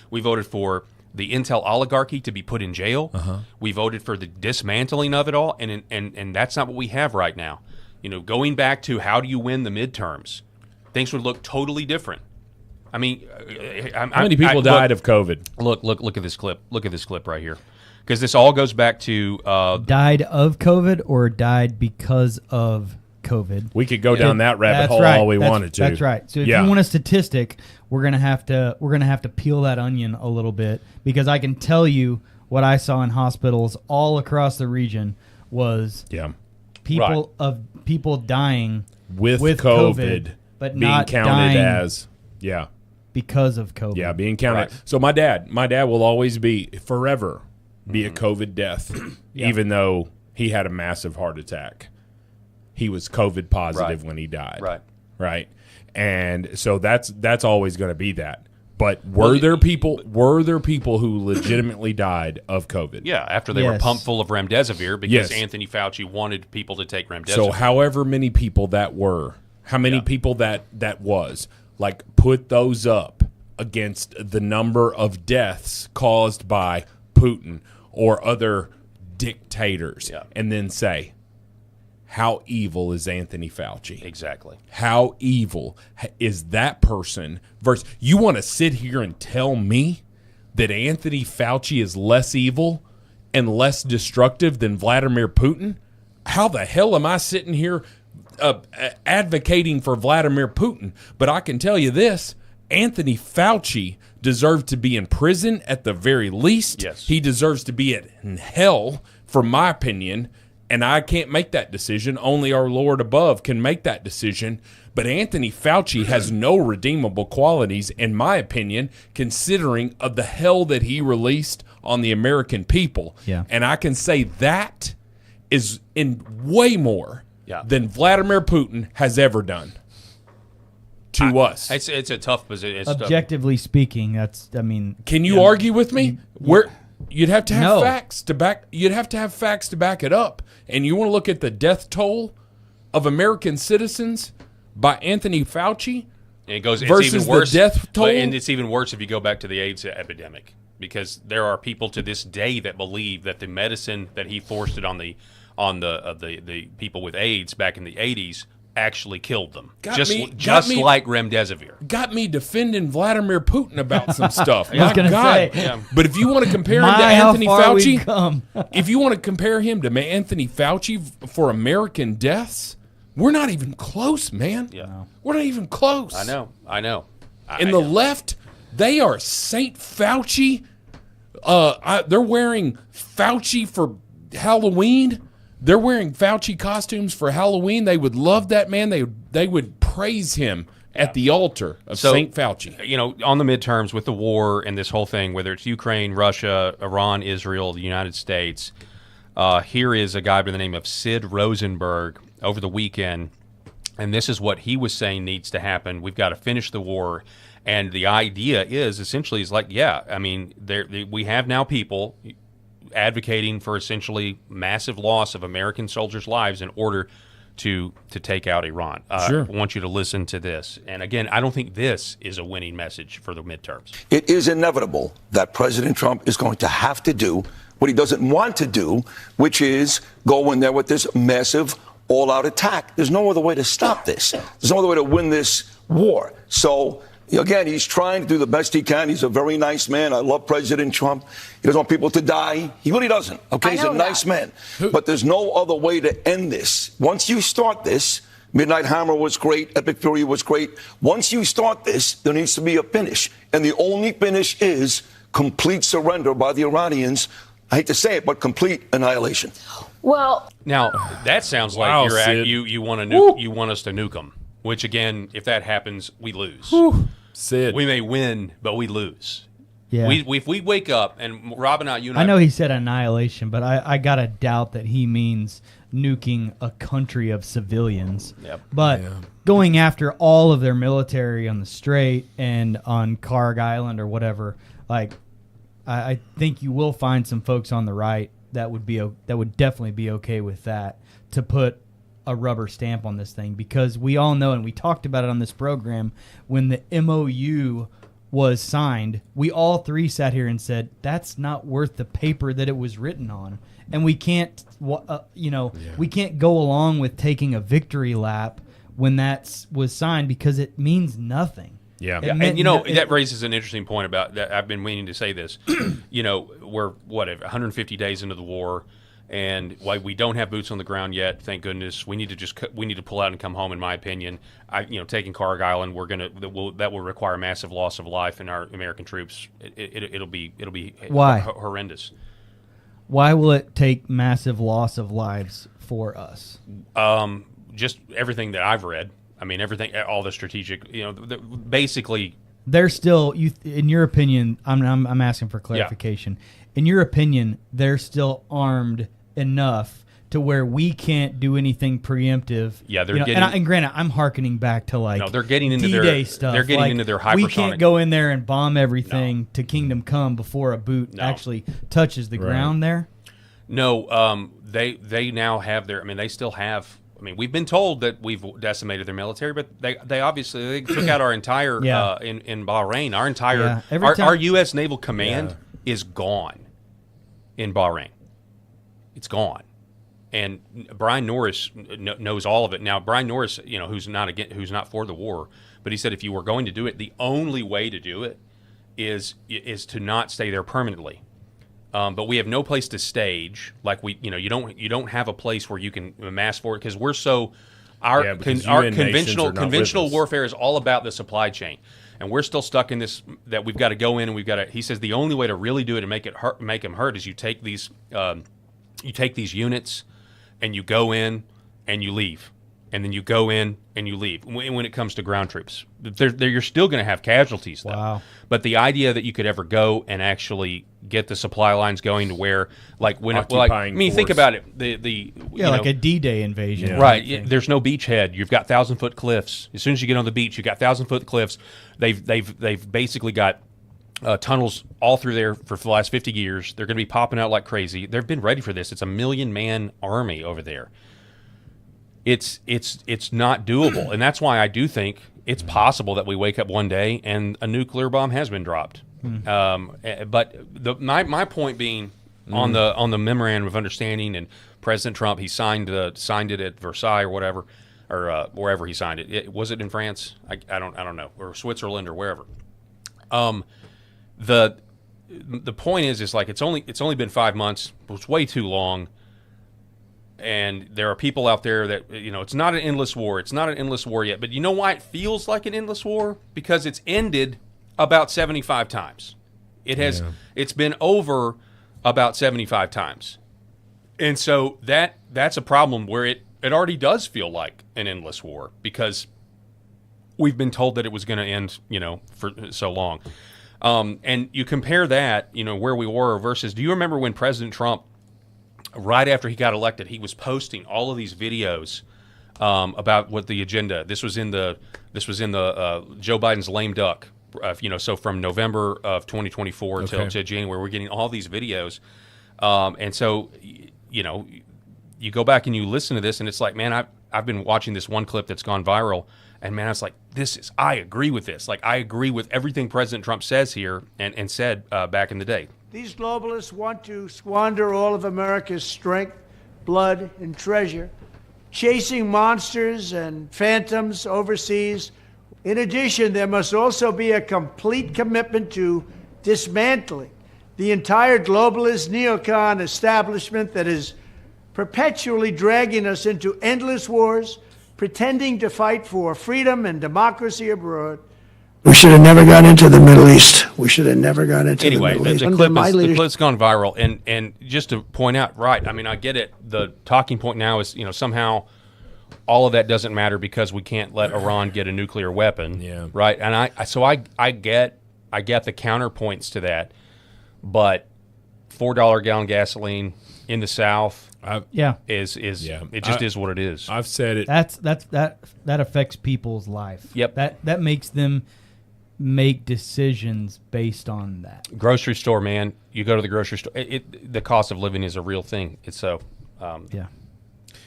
We voted for the Intel oligarchy to be put in jail. We voted for the dismantling of it all, and that's not what we have right now. Going back to how do you win the midterms, things would look totally different. I mean, how many people died of COVID? Look at this clip. Look at this clip right here. Because this all goes back to... died of COVID or died because of COVID? We could go down that rabbit hole all we wanted to. That's right. So if you want a statistic, we're gonna have to peel that onion a little bit, because I can tell you what I saw in hospitals all across the region was people dying with COVID, but being not counted dying as because of COVID. Yeah, being counted. Right. So my dad will always forever be a COVID death, even though he had a massive heart attack. He was COVID positive when he died. Right. And so that's always going to be that. But were there people who legitimately died of COVID? Yeah, after they were pumped full of remdesivir because Anthony Fauci wanted people to take remdesivir. So however many people that were, how many people that was, like, put those up against the number of deaths caused by Putin or other dictators, and then say, how evil is Anthony Fauci? Exactly. How evil is that person? Versus, you want to sit here and tell me that Anthony Fauci is less evil and less destructive than Vladimir Putin? How the hell am I sitting here advocating for Vladimir Putin? But I can tell you this, Anthony Fauci deserves to be in prison at the very least. Yes. He deserves to be in hell, from my opinion, and I can't make that decision. Only our Lord above can make that decision. But Anthony Fauci has no redeemable qualities, in my opinion, considering of the hell that he released on the American people. Yeah. And I can say that is in way more than Vladimir Putin has ever done to us. It's a tough position. Objectively speaking, can you argue with me? You'd have to have facts to back. You'd have to have facts to back it up. And you want to look at the death toll of American citizens by Anthony Fauci. And it goes versus it's even worse, the death toll, and it's even worse if you go back to the AIDS epidemic, because there are people to this day that believe that the medicine that he forced it on the people with AIDS back in the 80s actually killed them. Just like remdesivir. Got me defending Vladimir Putin about some stuff. I was going to say. Yeah. But if you want to compare him to Anthony Fauci, if you want to compare him to Anthony Fauci for American deaths, we're not even close, man. Yeah. We're not even close. I know. And the left, they are Saint Fauci. They're wearing Fauci for Halloween. They're wearing Fauci costumes for Halloween. They would love that man. They would praise him at the altar of St. Fauci. On the midterms with the war and this whole thing, whether it's Ukraine, Russia, Iran, Israel, the United States, here is a guy by the name of Sid Rosenberg over the weekend And this is what he was saying needs to happen. We've got to finish the war. And the idea is essentially is like, yeah, I mean, we have now people advocating for essentially massive loss of American soldiers' lives in order to take out Iran. Sure. I want you to listen to this. And again, I don't think this is a winning message for the midterms. It is inevitable that President Trump is going to have to do what he doesn't want to do, which is go in there with this massive all-out attack. There's no other way to stop this. There's no other way to win this war. So, again, he's trying to do the best he can. He's a very nice man. I love President Trump. He doesn't want people to die. He really doesn't. Okay, he's a nice man. But there's no other way to end this. Once you start this, Midnight Hammer was great. Epic Fury was great. Once you start this, there needs to be a finish. And the only finish is complete surrender by the Iranians. I hate to say it, but complete annihilation. Well, now that sounds like Wow, you're at, Sid. you want to nuke, you want us to nuke them. Which again, if that happens, we lose. Sid. We may win, but we lose. Yeah. If we wake up and Rob and I, you and I know he said annihilation, but I gotta doubt that he means nuking a country of civilians. Yep. But going after all of their military on the Strait and on Karg Island or whatever, like I think you will find some folks on the right that would definitely be okay with that, to put a rubber stamp on this thing, because we all know, and we talked about it on this program, when the MOU was signed, we all three sat here and said, that's not worth the paper that it was written on. And we can't, we can't go along with taking a victory lap when that was signed, because it means nothing. Yeah. And that raises an interesting point about that. I've been meaning to say this. We're 150 days into the war, and while we don't have boots on the ground yet, thank goodness, we need to pull out and come home. In my opinion, taking Karg Island, that will require massive loss of life in our American troops. It'll be Why? Horrendous. Why will it take massive loss of lives for us? Just everything that I've read. I mean, everything, all the strategic, basically. They're still, in your opinion, I'm asking for clarification. Yeah. In your opinion, they're still armed enough to where we can't do anything preemptive. Yeah, they're getting. And granted, I'm hearkening back to they're getting into D-Day stuff. They're getting into their hypersonic. We can't go in there and bomb everything to Kingdom Come before a boot actually touches the ground there. No, they now have their. I mean, they still have. I mean, we've been told that we've decimated their military, but they obviously took out our entire in Bahrain. Our entire our U.S. Naval Command is gone in Bahrain. It's gone, and Brian Norris knows all of it. Now, Brian Norris, who's not for the war, but he said if you were going to do it, the only way to do it is to not stay there permanently. But we have no place to stage. Like you don't have a place where you can amass for it, because we're so our conventional warfare is all about the supply chain, and we're still stuck in this that we've got to go in and we've got to. He says the only way to really do it and make them hurt is you take these units and you go in and you leave, and then you go in and you leave. When it comes to ground troops, you're still going to have casualties, though. Wow. But the idea that you could ever go and actually get the supply lines going to where, think about it. Like a D-Day invasion, right? There's no beachhead. You've got 1,000-foot cliffs. As soon as you get on the beach, you've got 1,000-foot cliffs. They've basically got tunnels all through there for the last 50 years. They're going to be popping out like crazy. They've been ready for this. It's a 1 million-man army over there. It's not doable, and that's why I do think it's possible that we wake up one day and a nuclear bomb has been dropped. But my point being on the memorandum of understanding, and President Trump, he signed it at Versailles or whatever, or wherever he signed it. Was it in France? I don't know, or Switzerland or wherever. The point is like it's only been 5 months. It's way too long. And there are people out there that, it's not an endless war. It's not an endless war yet. But you know why it feels like an endless war? Because it's ended about 75 times. It's been over about 75 times. And so that's a problem where it already does feel like an endless war, because we've been told that it was going to end, for so long. And you compare that, where we were versus, do you remember when President Trump, right after he got elected, he was posting all of these videos about what the agenda. This was in the Joe Biden's lame duck. So from November of 2024 till January, we're getting all these videos, and so you go back and you listen to this, and it's like, man, I've been watching this one clip that's gone viral, and man, it's like, I agree with this. Like, I agree with everything President Trump says here and said back in the day. These globalists want to squander all of America's strength, blood, and treasure, chasing monsters and phantoms overseas. In addition, there must also be a complete commitment to dismantling the entire globalist neocon establishment that is perpetually dragging us into endless wars, pretending to fight for freedom and democracy abroad. We should have never gone into the Middle East. We should have never gone into the Middle East. The clip's gone viral, and just to point out, right? I mean, I get it. The talking point now is, somehow all of that doesn't matter because we can't let Iran get a nuclear weapon, right? And I get the counterpoints to that, but $4 gallon gasoline in the South, it just is what it is. I've said it. That affects people's life. Yep. That makes them make decisions based on that. Grocery store, man. You go to the grocery store. The cost of living is a real thing. It's so. Yeah.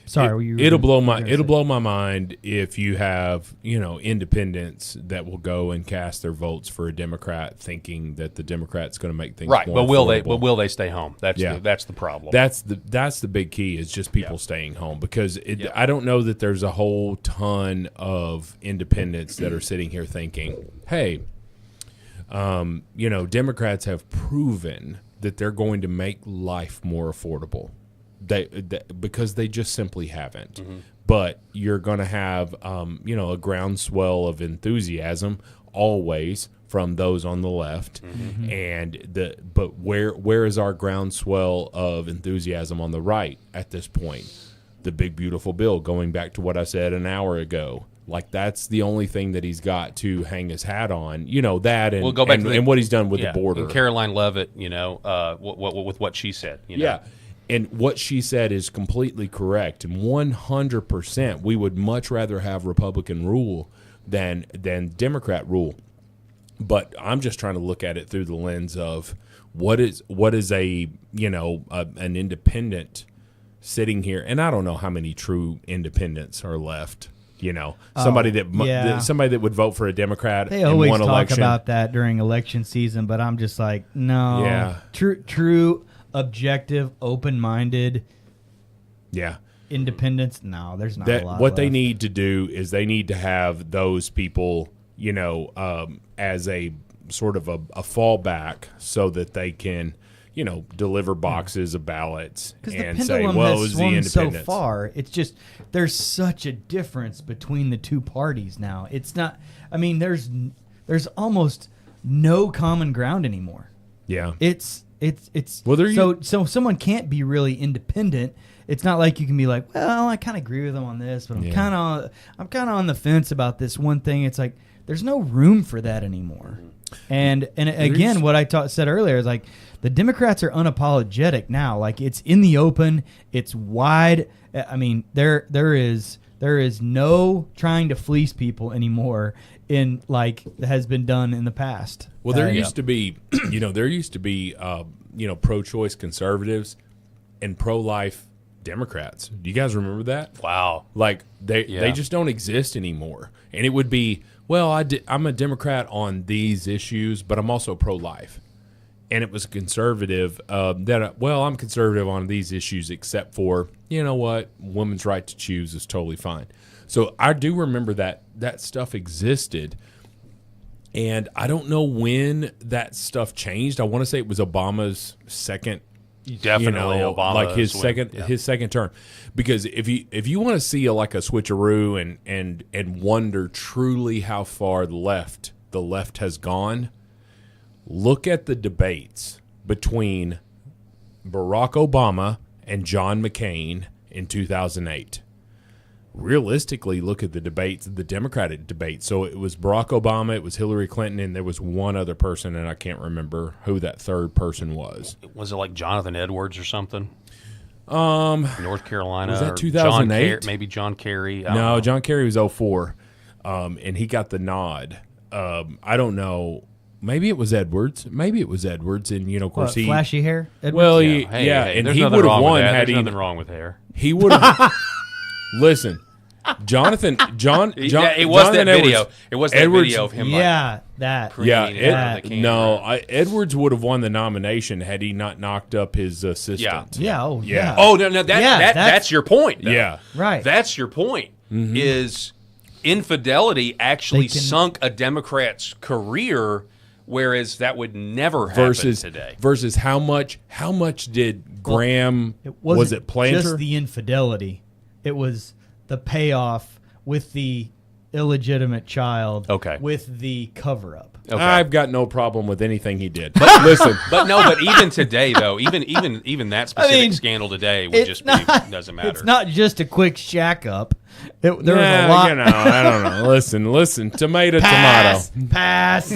Sorry, it'll blow my mind if you have independents that will go and cast their votes for a Democrat, thinking that the Democrat's going to make things right. more But will affordable. they? But will they stay home? That's the problem. That's the big key is just people staying home, because I don't know that there's a whole ton of independents that are sitting here thinking, hey, Democrats have proven that they're going to make life more affordable. Because they just simply haven't. Mm-hmm. But you're going to have, a groundswell of enthusiasm always from those on the left. Mm-hmm. But where is our groundswell of enthusiasm on the right at this point? The big beautiful bill. Going back to what I said an hour ago, like that's the only thing that he's got to hang his hat on. That and we'll go back and what he's done with the border. And Caroline Leavitt, with what she said. Yeah. And what she said is completely correct. And 100%, we would much rather have Republican rule than Democrat rule. But I'm just trying to look at it through the lens of what is an independent sitting here. And I don't know how many true independents are left. Somebody that would vote for a Democrat. They always in one talk election. about that during election season, but I'm just like, no. Yeah. True. Objective, open-minded, independence. No, there's not a lot. What they left. need to do is they need to have those people, as a sort of a fallback, so that they can, deliver boxes of ballots and say, "Well, it was the independents." So far, it's just there's such a difference between the two parties now. It's not. I mean, there's almost no common ground anymore. Yeah, it's well, so someone can't be really independent. It's not like you can be like, well, I kind of agree with them on this, but I'm kind of on the fence about this one thing. It's like there's no room for that anymore. And again, what I said earlier is like the Democrats are unapologetic now. Like it's in the open, it's wide. I mean, there is no trying to fleece people anymore in like has been done in the past. Well, there used to be, pro-choice conservatives and pro-life Democrats. Do you guys remember that? Wow. Like they just don't exist anymore. And it would be, well, I'm a Democrat on these issues, but I'm also pro-life. And it was conservative I'm conservative on these issues, except for, women's right to choose is totally fine. So I do remember that stuff existed. And I don't know when that stuff changed. I want to say it was Obama's second, definitely Obama, like his second term. Because if you want to see a switcheroo and wonder truly how far the left has gone, look at the debates between Barack Obama and John McCain in 2008. Realistically, look at the debates, the Democratic debates. So it was Barack Obama, it was Hillary Clinton, and there was one other person, and I can't remember who that third person was. Was it like Jonathan Edwards or something? North Carolina. Was that or 2008? Maybe John Kerry. I don't No, know. John Kerry was 04, and he got the nod. I don't know. Maybe it was Edwards. And of course What, flashy hair? Edwards? Well, Hey, and there's he nothing would have wrong with won that. had There's he. nothing wrong with hair. He would have. Listen, Jonathan. Yeah, it was Jonathan that video. Edwards- It was that Edwards- video of him. Yeah, that. Preening it out of the camera. Edwards would have won the nomination had he not knocked up his assistant. Yeah. Oh, yeah. Oh no, that's that's your point. Though. Yeah. Right. That's your point. Is infidelity actually sunk a Democrat's career, whereas that would never happen today. Versus how much did Graham? Was it planter? Just the infidelity. It was the payoff with the illegitimate child. Okay. With the cover up. Okay. I've got no problem with anything he did. But listen, but even today though, even that specific scandal today would just be doesn't matter. It's not just a quick shack up. There was a nah, lot. you know, I don't know. Listen. Tomato. Pass.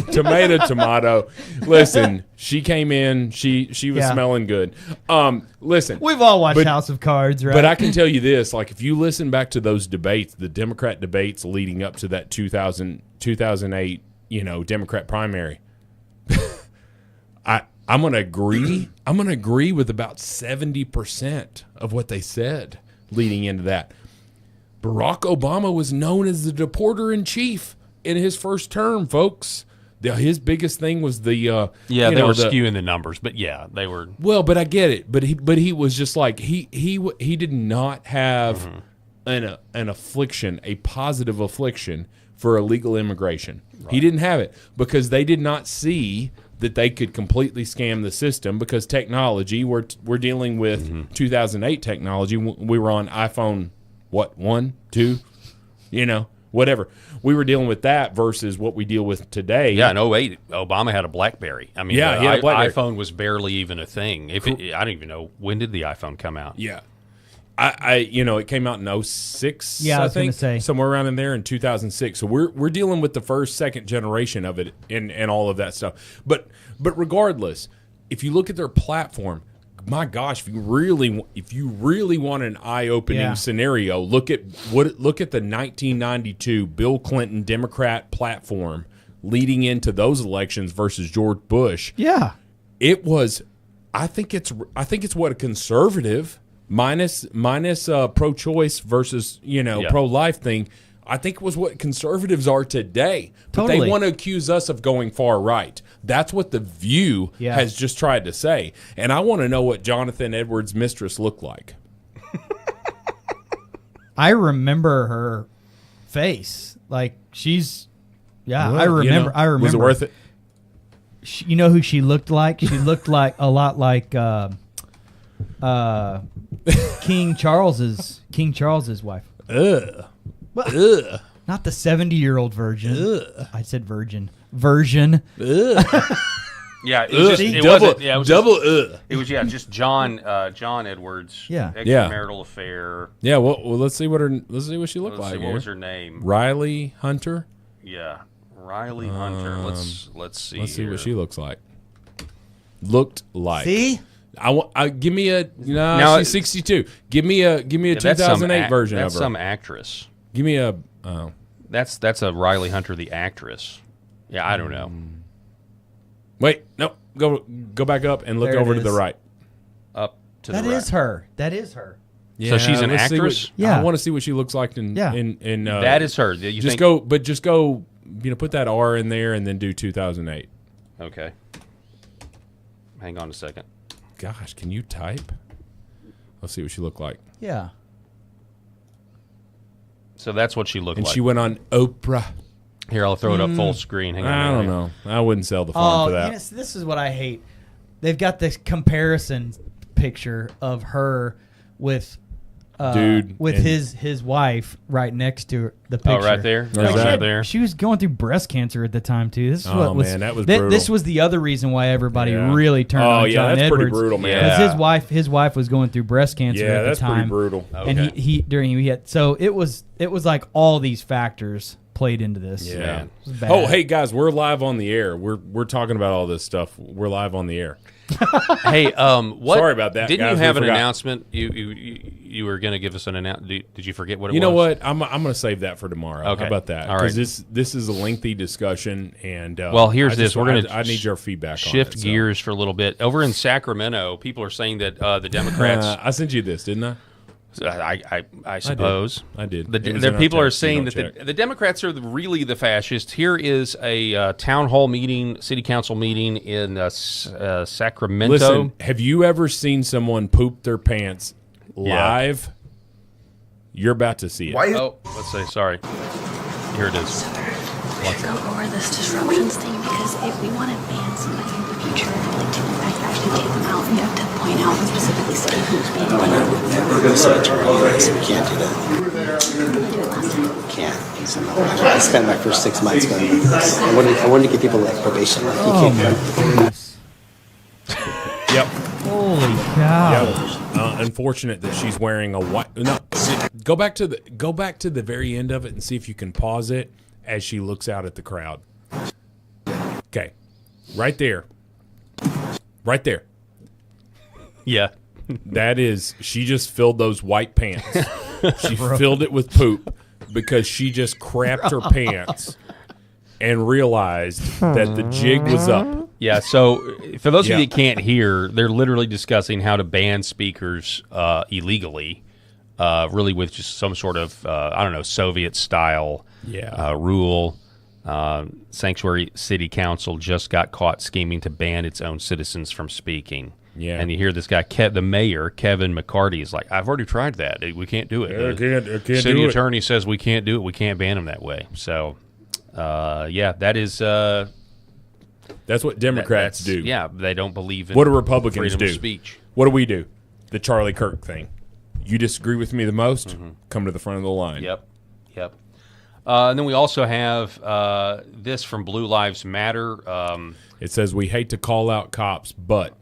Tomato. Listen, she came in. She was smelling good. Listen, We've all watched House of Cards, right? But I can tell you this: like, if you listen back to those debates, the Democrat debates leading up to that 2008, Democrat primary, I'm going to agree. I'm going to agree with about 70% of what they said leading into that. Barack Obama was known as the deporter in chief in his first term, folks. His biggest thing was the they were skewing the numbers, but yeah, they were. Well, but I get it. But he was just like he did not have an affliction, a positive affliction for illegal immigration. Right. He didn't have it because they did not see that they could completely scam the system because technology. We're dealing with 2008 technology. We were on iPhone. What, 1, 2, whatever. We were dealing with that versus what we deal with today. Yeah, in 2008, Obama had a BlackBerry. I mean, he had a BlackBerry. iPhone was barely even a thing. I don't even know, when did the iPhone come out? Yeah. It came out in 2006, yeah, I was think, gonna say. somewhere around in there in 2006. So we're dealing with the first, second generation of it and all of that stuff. But regardless, if you look at their platform, my gosh, if you really want an eye-opening scenario, look at the 1992 Bill Clinton Democrat platform leading into those elections versus George Bush. Yeah. It was I think it's what a conservative minus pro-choice versus, pro-life thing. I think it was what conservatives are today. But Totally. they want to accuse us of going far right. That's what The View has just tried to say. And I want to know what Jonathan Edwards' mistress looked like. I remember her face. Like, she's... Yeah, Well, I remember. Was it worth it? You know who she looked like? She looked like a lot like King Charles's wife. Ugh. Ugh. Not the 70-year-old virgin. Ugh. I said virgin. Version. Ugh. Yeah, it was just John Edwards. Yeah. Extramarital affair. Yeah. Well, let's see what she looked like. What was her name? Riley Hunter. Yeah, Riley Hunter. Let's see. Let's see what she looks like. Looked like. See. Give me a no. She's 62. Give me a 2008 version of her. That's some actress. Give me a. That's a Riley Hunter, the actress. Yeah, I don't know. Wait, no. Go back up and look over to the right. Up to the right. That is her. That is her. Yeah, so she's an actress. Yeah, I want to see what she looks like. That is her. Just go. Put that R in there and then do 2008. Okay. Hang on a second. Gosh, can you type? Let's see what she looked like. Yeah. So that's what she looked like. And she went on Oprah. Here, I'll throw it up full screen. Hang on. I don't know. I wouldn't sell the farm for that. Yes, this is what I hate. They've got this comparison picture of her with his wife right next to her, the picture. Oh, right there? Like there. She was going through breast cancer at the time, too. This is that was brutal. This was the other reason why everybody really turned on John that's Edwards. pretty brutal, man. Because his wife was going through breast cancer at the time. Pretty brutal. And so it was like all these factors played into this. Yeah. It was bad. Oh, hey guys, we're live on the air. We're talking about all this stuff. We're live on the air. Hey, what? Sorry about that. Didn't guys, you have we an forgot. announcement? You were going to give us an announcement. Did you forget what it was? You know what? I'm going to save that for tomorrow. Okay. How about that? All right. Because this is a lengthy discussion, and well, here's this. We're going to I need your feedback. Shift on it, gears for a little bit. Over in Sacramento, people are saying that the Democrats. I sent you this, didn't I? I suppose I did. The people are saying that the Democrats are really the fascists. Here is a town hall meeting, city council meeting in Sacramento. Listen, have you ever seen someone poop their pants live? Yeah. You're about to see it. Oh, let's say sorry. Here it is. We should go over this disruptions thing because if we want to ban somebody in the future, like to in fact actually take them out, we have to point out and specifically say who's being banned. We're going to say it's DIARIES. We can't do that. We can't. I spent my first 6 months going through this. I wanted to give people like probation. Like, you can't. Yep. Holy cow. Yep. Unfortunate that she's wearing a white. No, go back to the very end of it and see if you can pause it as she looks out at the crowd. Okay, right there. Yeah, that is. She just filled those white pants. She filled it with poop because she just crapped her pants and realized that the jig was up. Yeah, so for those of you that can't hear, they're literally discussing how to ban speakers illegally, really with just some sort of, I don't know, Soviet-style rule. Sanctuary City Council just got caught scheming to ban its own citizens from speaking. Yeah. And you hear this guy, the mayor, Kevin McCarty, is like, I've already tried that. We can't do it. I can't City do attorney says we can't do it. We can't ban them that way. So, that is... that's what Democrats do. Yeah, they don't believe in what do Republicans freedom do? of speech. What do we do? The Charlie Kirk thing. You disagree with me the most? Mm-hmm. Come to the front of the line. Yep. And then we also have this from Blue Lives Matter. It says, we hate to call out cops, but...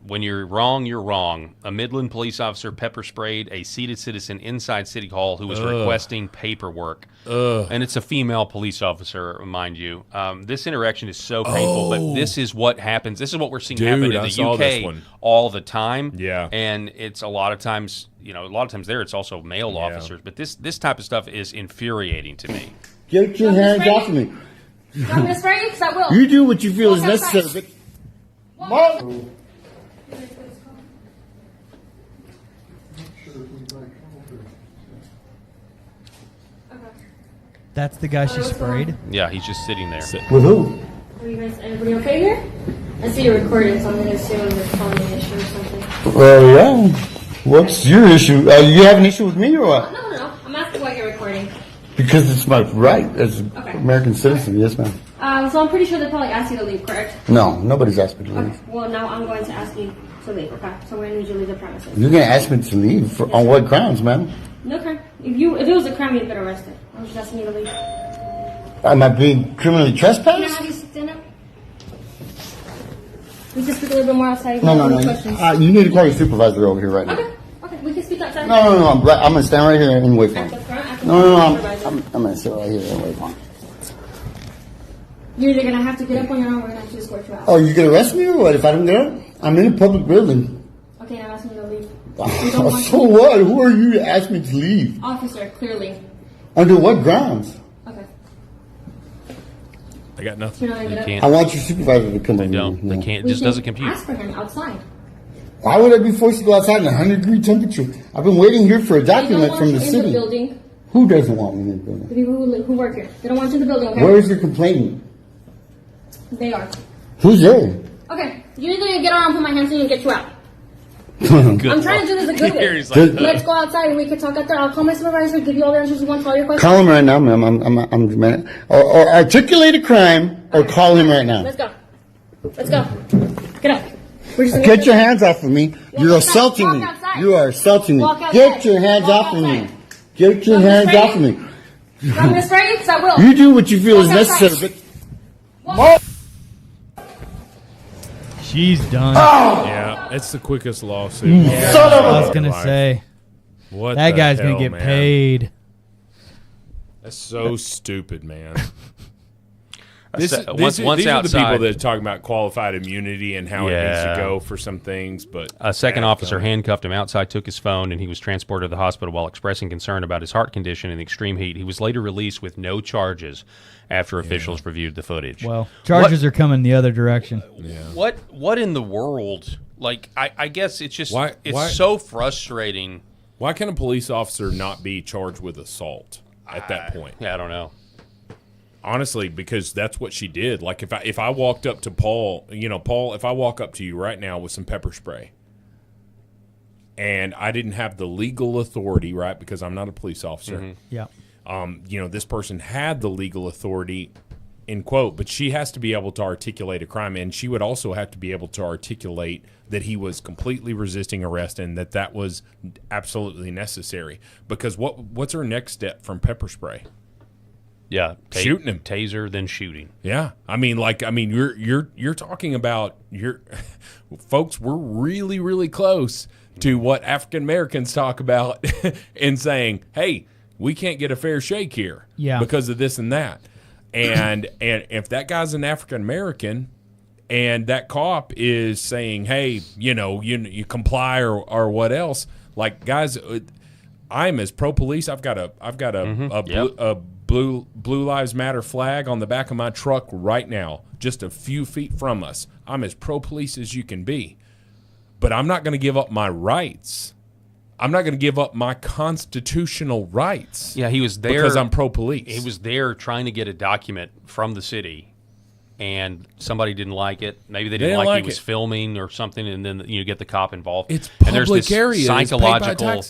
When you're wrong, you're wrong. A Midland police officer pepper sprayed a seated citizen inside City Hall who was requesting paperwork. And it's a female police officer, mind you. This interaction is so painful, but this is what happens. This is what we're seeing happen in the UK all the time. Yeah. And it's a lot of times, there it's also male officers. But this type of stuff is infuriating to me. Get your hands off of me. I'm going to spray you because I will. You do what you feel is necessary. That's the guy she sprayed? Yeah, he's just sitting there. With who? Are you guys, everybody okay here? I see you're recording, so I'm going to assume you're calling an issue or something. Yeah. What's your issue? You have an issue with me or what? No. I'm asking why you're recording. Because it's my right as an American citizen. Yes, ma'am. So I'm pretty sure they probably asked you to leave, correct? No, nobody's asked me to leave. Okay. Well, now I'm going to ask you to leave, okay? So we're going to need you to leave the premises. You're going to ask me to leave? On what grounds, ma'am? Okay. If it was a crime, you'd get arrested. I was just asking you to leave. Am I being criminally Can I trespassed? have you stand up? We can speak a little bit more outside. No. You need to call your supervisor over here right now. Okay. We can speak outside. No. I'm going to stand right here and wait for At him. the front? No. I'm going to sit right here and wait for him. You're either going to have to get up on your own or we're going to have to escort you out. Oh, you going to arrest me or what if I don't get up? I'm in a public building. Okay, now ask me to leave. So what? Who are you to ask me to leave? Officer, clearly. Under what grounds? Okay. I got nothing. You're not gonna get up? I want your supervisor to come in. They don't. They can't. It just doesn't compute. Ask for him outside. Why would I be forced to go outside in a 100-degree temperature? I've been waiting here for a document from the They don't want you in city. the building. Who doesn't want me in the building? The people who work here. They don't want you in the building, okay? Where is your complainant? They are. Who's there? Okay. You either get on, put my hands on you, and get you out. Good I'm trying to do this a good way. Good. Let's go outside and we can talk out there. I'll call my supervisor, give you all the answers you want to all your questions. Call him right now, ma'am. I'm demanding. Or articulate a crime, or call him right now. Let's go. Get up. Get your hands off of me. You're assaulting me. You are assaulting me. Get your hands off of me. Get your hands off of me. I'm going to spray you because I will. You do what you feel is necessary. She's done. Yeah, it's the quickest lawsuit. I was going to say. What that the guy's hell, going to get man? paid. That's so stupid, man. Once these outside, are the people that are talking about qualified immunity and how it needs to go for some things. But a second officer handcuffed him outside, took his phone, and he was transported to the hospital while expressing concern about his heart condition and the extreme heat. He was later released with no charges after officials reviewed the footage. Well, charges are coming the other direction. What in the world? Like, I guess it's just it's so frustrating. Why can a police officer not be charged with assault at that point? Yeah, I don't know. Honestly, because that's what she did. Like if I walked up to Paul, Paul, if I walk up to you right now with some pepper spray and I didn't have the legal authority, right, because I'm not a police officer. Yeah. This person had the legal authority, in quote, but she has to be able to articulate a crime, and she would also have to be able to articulate that he was completely resisting arrest and that was absolutely necessary. Because what's her next step from pepper spray? Yeah, shooting him, taser, then shooting. Yeah, you're talking about folks. We're really, really close to what African Americans talk about in saying, "Hey, we can't get a fair shake here, because of this and that." And if that guy's an African American, and that cop is saying, "Hey, you comply or what else?" Like, guys, I'm as pro police. I've got a Blue Lives Matter flag on the back of my truck right now, just a few feet from us. I'm as pro-police as you can be. But I'm not going to give up my rights. I'm not going to give up my constitutional rights. Yeah, he was there because I'm pro-police. He was there trying to get a document from the city, and somebody didn't like it. Maybe they didn't like he was filming or something, and then you get the cop involved. It's public and there's this area. psychological,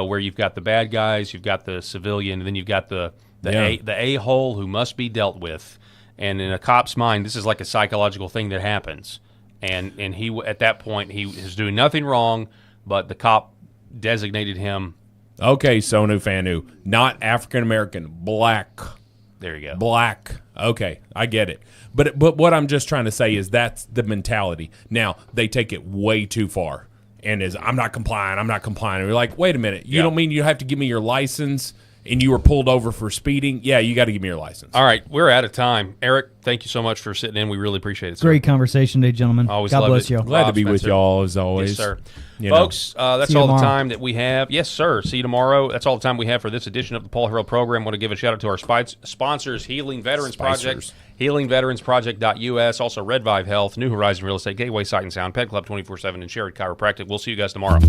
where you've got the bad guys, you've got the civilian, and then you've got the a-hole who must be dealt with. And in a cop's mind, this is like a psychological thing that happens. And he, at that point, he was doing nothing wrong, but the cop designated him. Okay, Sonu Fanu, not African American, black. There you go. Black. Okay, I get it. But what I'm just trying to say is that's the mentality. Now, they take it way too far. And I'm not complying. And you're like, wait a minute. You don't mean you have to give me your license and you were pulled over for speeding? Yeah, you got to give me your license. All right, we're out of time. Eric, thank you so much for sitting in. We really appreciate it, sir. Great conversation today, gentlemen. Always God loved bless it. you. Glad to be with y'all, as always. Yes, sir. Folks, that's all the time that we have. Yes, sir. See you tomorrow. That's all the time we have for this edition of the Paul Harrell Program. I want to give a shout-out to our sponsors, Healing Veterans Project, HealingVeteransProject.us, also Red Vive Health, New Horizon Real Estate, Gateway Sight and Sound, Pet Club 24/7, and Sherry Chiropractic. We'll see you guys tomorrow.